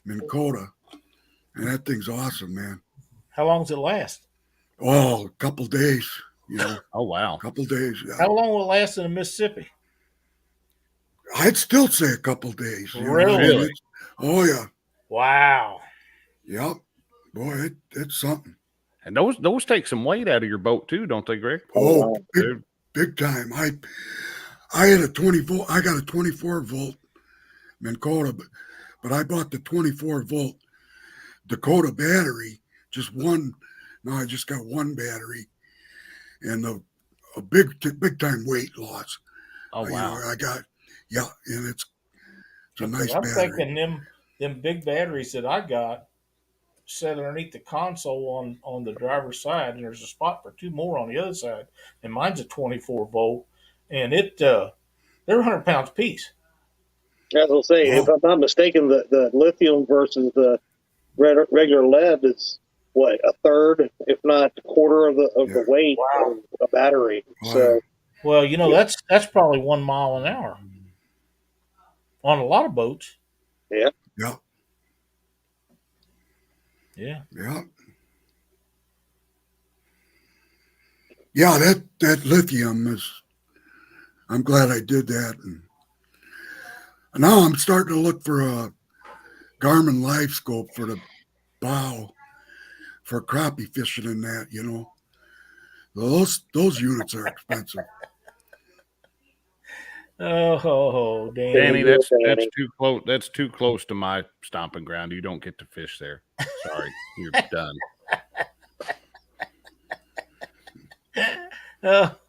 Minn Kota, and that thing's awesome, man. How long does it last? Oh, a couple days. Oh, wow. A couple days. Yeah. How long will it last in the Mississippi? I'd still say a couple days. Really? Oh, yeah. Wow. Yep. Boy, it's something. And those take some weight out of your boat too, don't they, Greg? Oh, big time. I had a 24. I got a 24-volt Minn Kota, but I bought the 24-volt Dakota battery. Just one. No, I just got one battery, and a big time weight loss. Oh wow! I got and it's a nice I'm battery. thinking them big batteries that I got set underneath the console on the driver's side, and there's a spot for two more on the other side, and mine's a 24-volt, and they're 100 pounds apiece. As I'll say, if I'm not mistaken, the lithium versus the regular lead is what, a third, if not a quarter of the weight of a battery. Wow. So, well, that's probably 1 mile an hour on a lot of boats. Yeah. Yeah. Yeah. Yeah. Yeah, that lithium is, I'm glad I did that. And now I'm starting to look for a Garmin live scope for the bow for crappie fishing and that, Those units are expensive. Oh, Danny, that's too close. That's too close to my stomping ground. You don't get to fish there. Sorry, you're done. The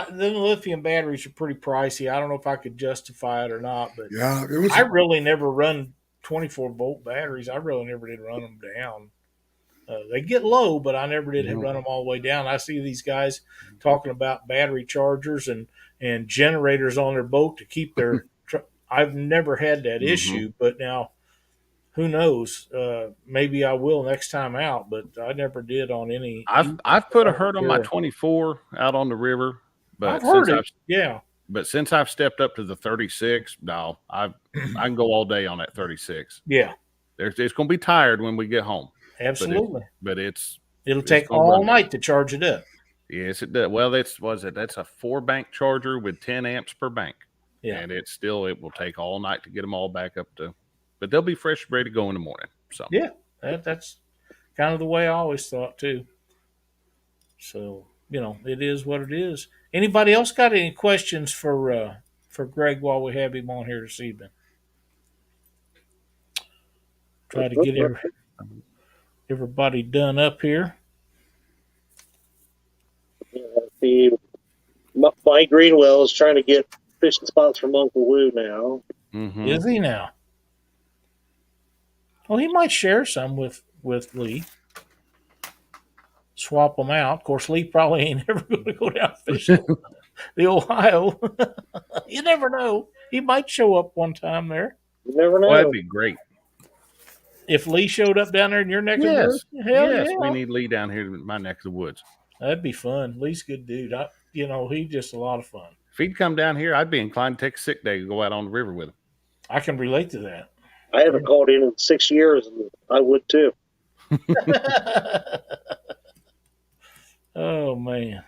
lithium batteries are pretty pricey. I don't know if I could justify it or not, but yeah, I really never run 24-volt batteries. I really never did run them down. They get low, but I never did run them all the way down. I see these guys talking about battery chargers and generators on their boat to keep their. I've never had that issue, but now who knows? Maybe I will next time out, but I never did on any. I've put a hurt on my 24 out on the river, But I've heard it. Yeah. But since I've stepped up to the 36, no, I can go all day on that 36. Yeah. It's going to be tired when we get home. Absolutely. But it'll take all night to charge it up. Yes, it does. Well, that's a 4-bank charger with 10 amps per bank. Yeah. And it will take all night to get them all back up to, but they'll be fresh, ready to go in the morning. So yeah, that's kind of the way I always thought too. So, it is what it is. Anybody else got any questions for Greg while we have him on here this evening? Try to get everybody done up here. See, Mike Greenwell is trying to get fishing spots from Uncle Lou now. Mm-hmm. Is he now? Well, he might share some with Lee. Swap them out. Of course, Lee probably ain't ever going to go down fishing the Ohio. You never know. He might show up one time there. You never know. Well, that'd be great. If Lee showed up down there in your neck of the woods, yes, we need Lee down here in my neck of the woods. That'd be fun. Lee's a good dude. He's just a lot of fun. If he'd come down here, I'd be inclined to take a sick day and go out on the river with him. I can relate to that. I haven't called in 6 years, and I would too. Oh, man.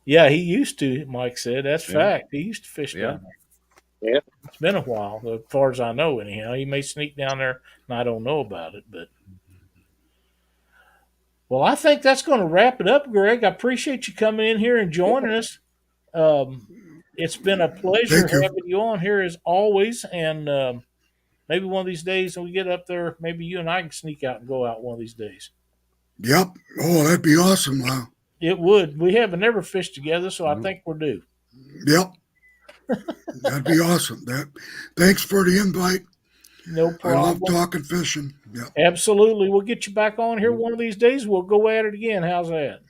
Yeah, he used to, Mike said. That's fact. He used to fish down there. Yeah. It's been a while, as far as I know, anyhow. He may sneak down there, and I don't know about it. But well, I think that's going to wrap it up, Greg. I appreciate you coming in here and joining us. It's been a pleasure having you on here as always. And maybe one of these days when we get up there, maybe you and I can sneak out and go out one of these days. Yep. Oh, that'd be awesome, Lyle. It would. We haven't never fished together, so I think we're due. Yep. That'd be awesome. Thanks for the invite. No problem. I love talking fishing. Yep. Absolutely. We'll get you back on here one of these days. We'll go at it again. How's that?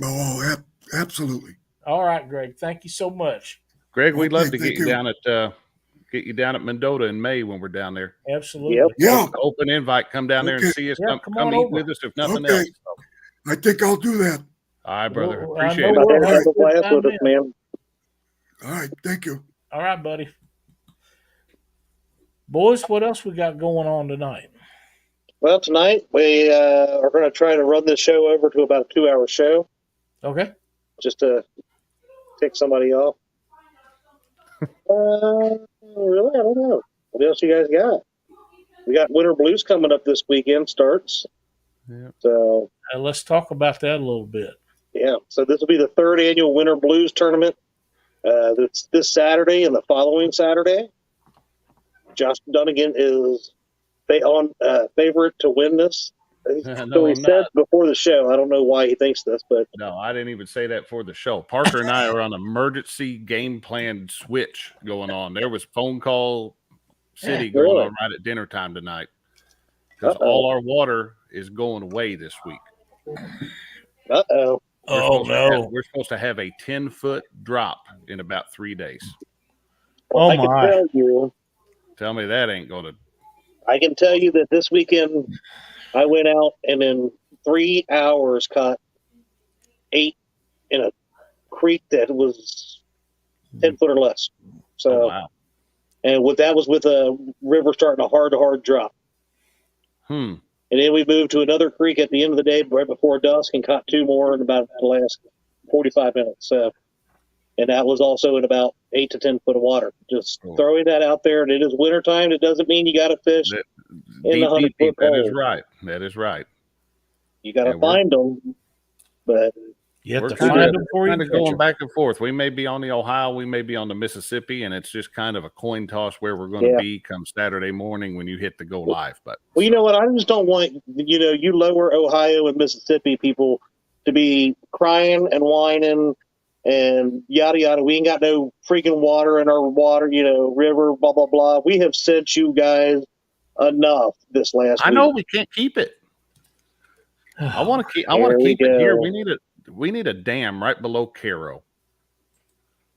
Oh, absolutely. All right, Greg. Thank you so much. Greg, we'd love to get you down at Mendota in May when we're down there. Absolutely. Yep. Yeah. Open invite. Come down there and see us. Come eat with us if nothing else. I think I'll do that. All right, brother. Well, Appreciate I know it. Have a blast with us, man. All right. Thank you. All right, buddy. Boys, what else we got going on tonight? Well, tonight we are going to try to run this show over to about a 2-hour show. Okay. Just to take somebody off. Really? I don't know. What else you guys got? We got Winter Blues coming up this weekend, starts. Yeah. So Let's talk about that a little bit. Yeah. So this will be the 3rd annual Winter Blues tournament. That's this Saturday and the following Saturday. Josh Dunnigan is favorite to win this. So he said before the show. I don't know why he thinks this, but no, I didn't even say that for the show. Parker and I are on emergency game plan switch going on. There was phone call city going on right at dinner time tonight because all our water is going away this week. Uh-oh. Oh, no. We're supposed to have a 10-foot drop in about 3 days. Well, oh, my. Tell me that ain't going to. I can tell you that this weekend I went out and in 3 hours caught 8 in a creek that was 10 foot or less. So, wow. And that was with a river starting a hard drop. And then we moved to another creek at the end of the day, right before dusk, and caught 2 more in about the last 45 minutes. So, and that was also in about 8 to 10 foot of water. Just throwing that out there. And it is wintertime. It doesn't mean you got to fish in the 100-foot hole. That is right. That is right. You got to find them, but you have we're to find them for you. Kind of going back and forth. We may be on the Ohio, we may be on the Mississippi, and it's just kind of a coin toss where we're going to be come Saturday morning when you hit the go live. But well, you know what? I just don't want you lower Ohio and Mississippi people to be crying and whining and yada yada. We ain't got no freaking water in our water, river, blah blah blah. We have sent you guys enough this last week. I know we can't keep it. I want to keep. I want to keep it here. We need a dam right below Cairo.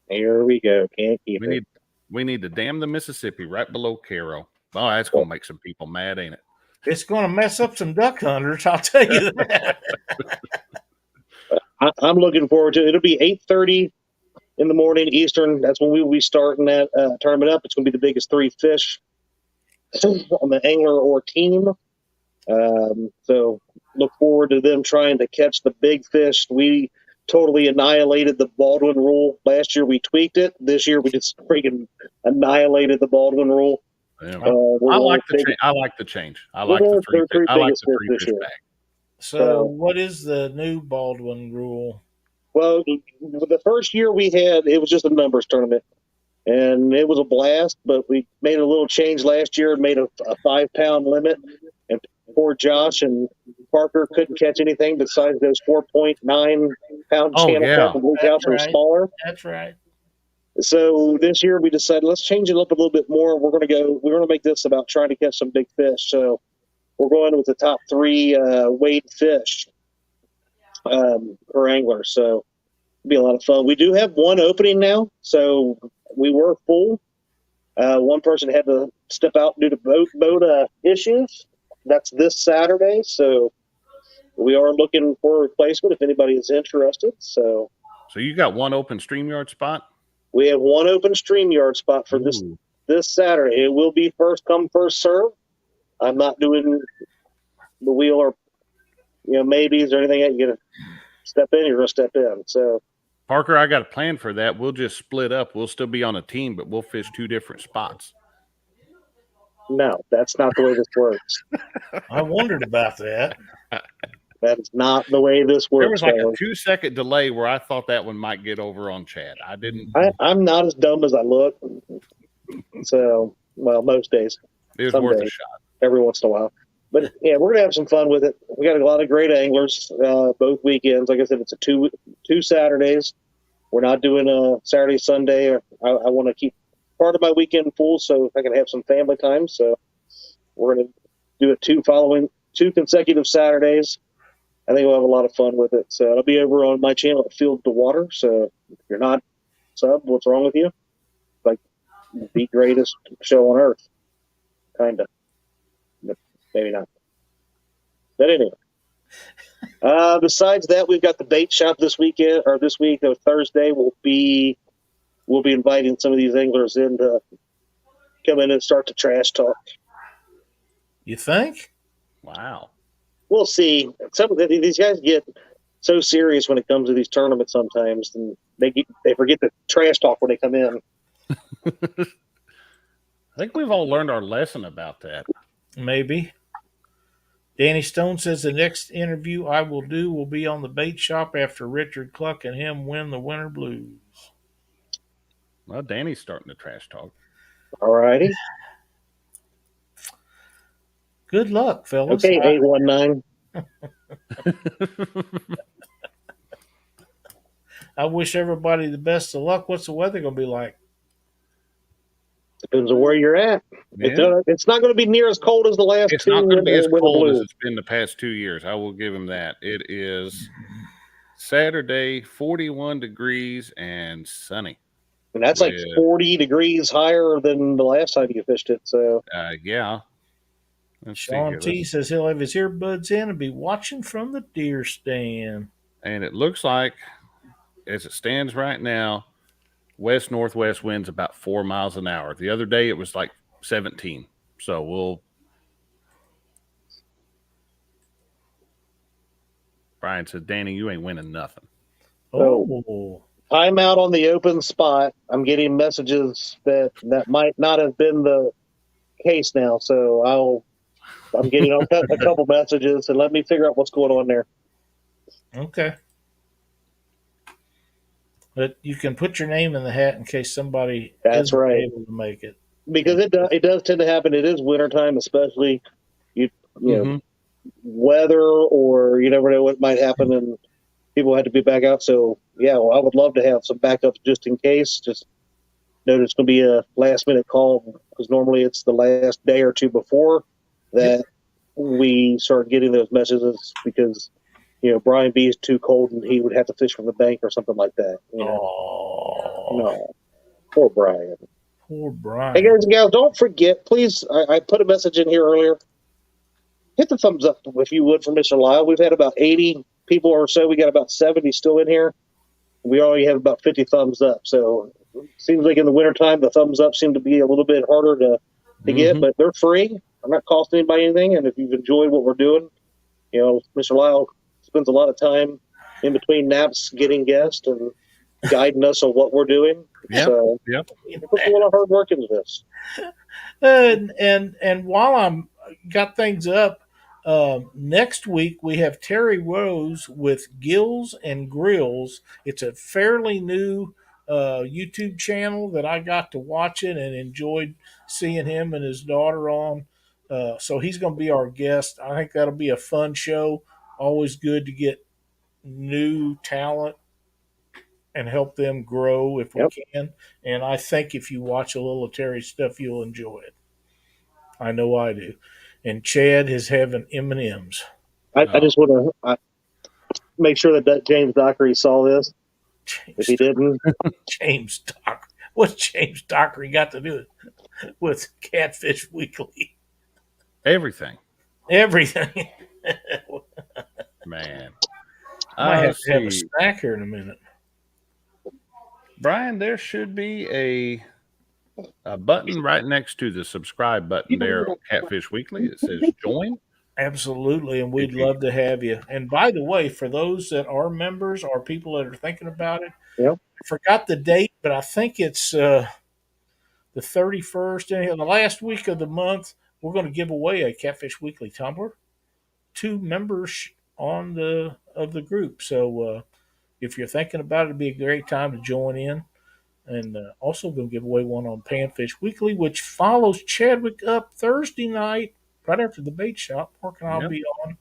Here we go. Can't keep it. We need to dam the Mississippi right below Cairo. Oh, that's going to make some people mad, ain't it? It's going to mess up some duck hunters, I'll tell you that. I'm looking forward to it. It'll be 8:30 in the morning Eastern. That's when we will be starting that tournament up. It's going to be the biggest 3 fish on the angler or team. So look forward to them trying to catch the big fish. We totally annihilated the Baldwin rule. Last year we tweaked it. This year we just freaking annihilated the Baldwin rule. Yeah. I like the change. I like the change. I like the 3 fish. I like the 3 fish back. So what is the new Baldwin rule? Well, the first year we had, it was just a numbers tournament, and it was a blast, but we made a little change last year and made a 5-pound limit, and poor Josh and Parker couldn't catch anything besides those 4.9-pound channel cat and blue trout or smaller. That's right. So this year we decided, let's change it up a little bit more. We're going to make this about trying to catch some big fish. So we're going with the top 3 weighed fish per angler. So it'll be a lot of fun. We do have one opening now. So we were full. One person had to step out due to boat issues. That's this Saturday. So we are looking for a replacement if anybody is interested. So you got one open StreamYard spot? We have one open StreamYard spot for this Saturday. It will be first come, first serve. I'm not doing the wheel or maybes or anything. You got to step in, you're going to step in. So, Parker, I got a plan for that. We'll just split up. We'll still be on a team, but we'll fish 2 different spots. No, that's not the way this works. I wondered about that. That is not the way this works. There was like a 2-second delay where I thought that one might get over on Chad. I didn't. I'm not as dumb as I look. So, most days. It was worth a shot. Every once in a while. But, yeah, we're going to have some fun with it. We got a lot of great anglers both weekends. Like I said, it's a two Saturdays. We're not doing a Saturday, Sunday. I want to keep part of my weekend full so I can have some family time. So we're going to do it 2 consecutive Saturdays. I think we'll have a lot of fun with it. So it'll be over on my channel at Field to Water. So if you're not sub, what's wrong with you? Like the greatest show on earth. Kind of. Maybe not. But anyway. Besides that, we've got the bait shop this week, Thursday. We'll be inviting some of these anglers in to come in and start the trash talk. You think? Wow. We'll see. Some of these guys get so serious when it comes to these tournaments sometimes, and they forget the trash talk when they come in. I think we've all learned our lesson about that. Maybe. Danny Stone says the next interview I will do will be on the bait shop after Richard Cluck and him win the Winter Blues. Well, Danny's starting to trash talk. All righty. Good luck, fellas. Okay, 819. I wish everybody the best of luck. What's the weather going to be like? Depends on where you're at. Yeah. It's not going to be near as cold as the last 2. It's not going to be as cold as it's been the past 2 years. I will give him that. It is Saturday, 41 degrees and sunny. And that's like 40 degrees higher than the last time you fished it. So yeah. Sean T says he'll have his earbuds in and be watching from the deer stand. And it looks like, as it stands right now, west-northwest winds about 4 miles an hour. The other day it was like 17. So Brian said, Danny, you ain't winning nothing. So, I'm out on the open spot. I'm getting messages that might not have been the case now. So I'm getting a couple messages, and let me figure out what's going on there. Okay. But you can put your name in the hat in case somebody isn't able to make it. Because it does tend to happen. It is wintertime, especially you know weather, or you never know what might happen, and people had to be back out. So I would love to have some backups just in case. Just know it's going to be a last minute call, because normally it's the last day or 2 before that we start getting those messages, because Brian B is too cold and he would have to fish from the bank or something like that. No, poor Brian. Poor Brian. Hey guys and gals, don't forget, please. I put a message in here earlier. Hit the thumbs up if you would for Mr. Lyle. We've had about 80 people or so. We got about 70 still in here. We already have about 50 thumbs up. So it seems like in the wintertime, the thumbs up seem to be a little bit harder to get, but they're free. I'm not costing anybody anything. And if you've enjoyed what we're doing, Mr. Lyle spends a lot of time in between naps getting guests and guiding us on what we're doing. Yep. So put a lot of hard work into this. And while I'm got things up, next week we have Terry Rose with Gills and Grills. It's a fairly new YouTube channel that I got to watch it and enjoyed seeing him and his daughter on. So he's going to be our guest. I think that'll be a fun show. Always good to get new talent and help them grow if we can. And I think if you watch a little of Terry's stuff, you'll enjoy it. I know I do. And Chad is having M&Ms. I just want to make sure that James Dockery saw this. If he didn't, James Dockery. What's James Dockery got to do with Catfish Weekly? Everything. Everything. Man. I might have to have a snack here in a minute. Brian, there should be a button right next to the subscribe button there on Catfish Weekly. It says join. Absolutely, and we'd love to have you. And by the way, for those that are members or people that are thinking about it, I forgot the date, but I think it's the 31st. And the last week of the month, we're going to give away a Catfish Weekly tumbler to members of the group. So if you're thinking about it, it'd be a great time to join in. And also going to give away one on Panfish Weekly, which follows Chadwick up Thursday night, right after the bait shop. Mark and I'll be on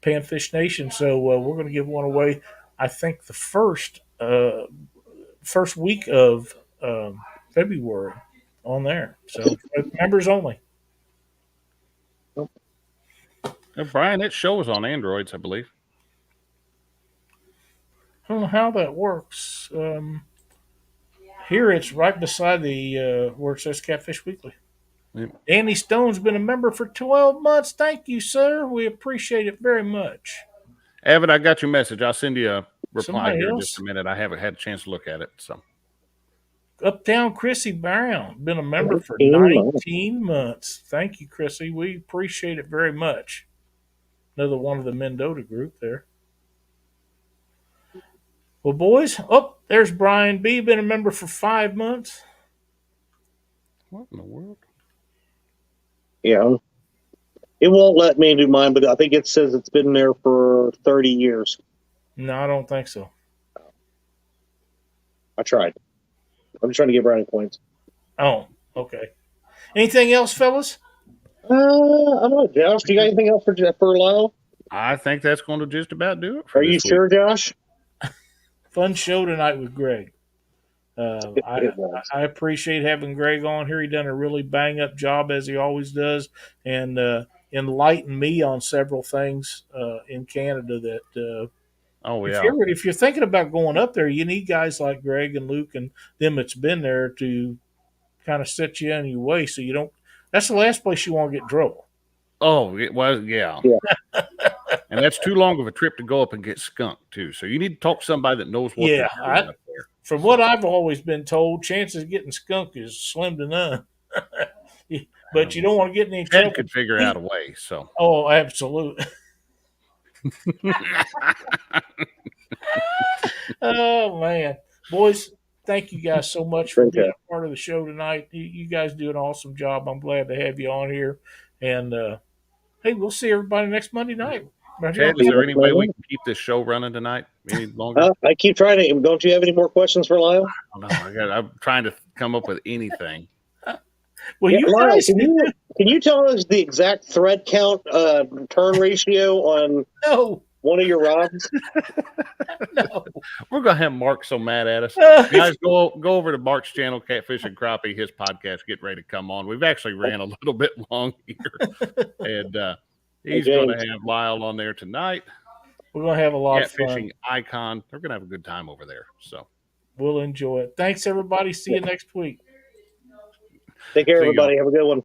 Panfish Nation. So we're going to give one away, I think, the first week of February on there. So members only. Brian, it shows on Androids, I believe. I don't know how that works. Here it's right beside the where it says Catfish Weekly. Yep. Danny Stone's been a member for 12 months. Thank you, sir. We appreciate it very much. Evan, I got your message. I'll send you a reply here in just a minute. I haven't had a chance to look at it. So, Uptown Chrissy Brown, been a member for 19 months. Thank you, Chrissy. We appreciate it very much. Another one of the Mendota group there. Well, boys, there's Brian B. Been a member for 5 months. What in the world? Yeah. It won't let me do mine, but I think it says it's been there for 30 years. No, I don't think so. I tried. I'm just trying to get brownie points. Oh, okay. Anything else, fellas? I don't know, Josh. Do you got anything else for Lyle? I think that's going to just about do it. Are you sure, Josh? Fun show tonight with Greg. I appreciate having Greg on here. He done a really bang up job as he always does, and enlightened me on several things in Canada that. If you're thinking about going up there, you need guys like Greg and Luke and them that's been there to kind of set you on your way, so you don't. That's the last place you want to get in trouble. Oh, well, yeah. And that's too long of a trip to go up and get skunked too. So you need to talk to somebody that knows what they're doing up there. From what I've always been told, chances of getting skunked is slim to none. But you don't want to get in any trouble. Could figure out a way. So. Oh, absolutely. Oh man, boys, thank you guys so much for being a part of the show tonight. You guys do an awesome job. I'm glad to have you on here, and hey, we'll see everybody next Monday night. Chad, is there any way we can keep this show running tonight any longer? I keep trying to. Don't you have any more questions for Lyle? No, I'm trying to come up with anything. Well, you guys, can you tell us the exact thread count turn ratio on one of your rods? No. We're going to have Mark so mad at us. Guys, go over to Mark's channel, Catfish and Crappie, his podcast, get ready to come on. We've actually ran a little bit long here. And he's going to have Lyle on there tonight. We're going to have a lot of fun. Catfishing icon. They're going to have a good time over there. So we'll enjoy it. Thanks, everybody. See you next week. Take care, everybody. Have a good one.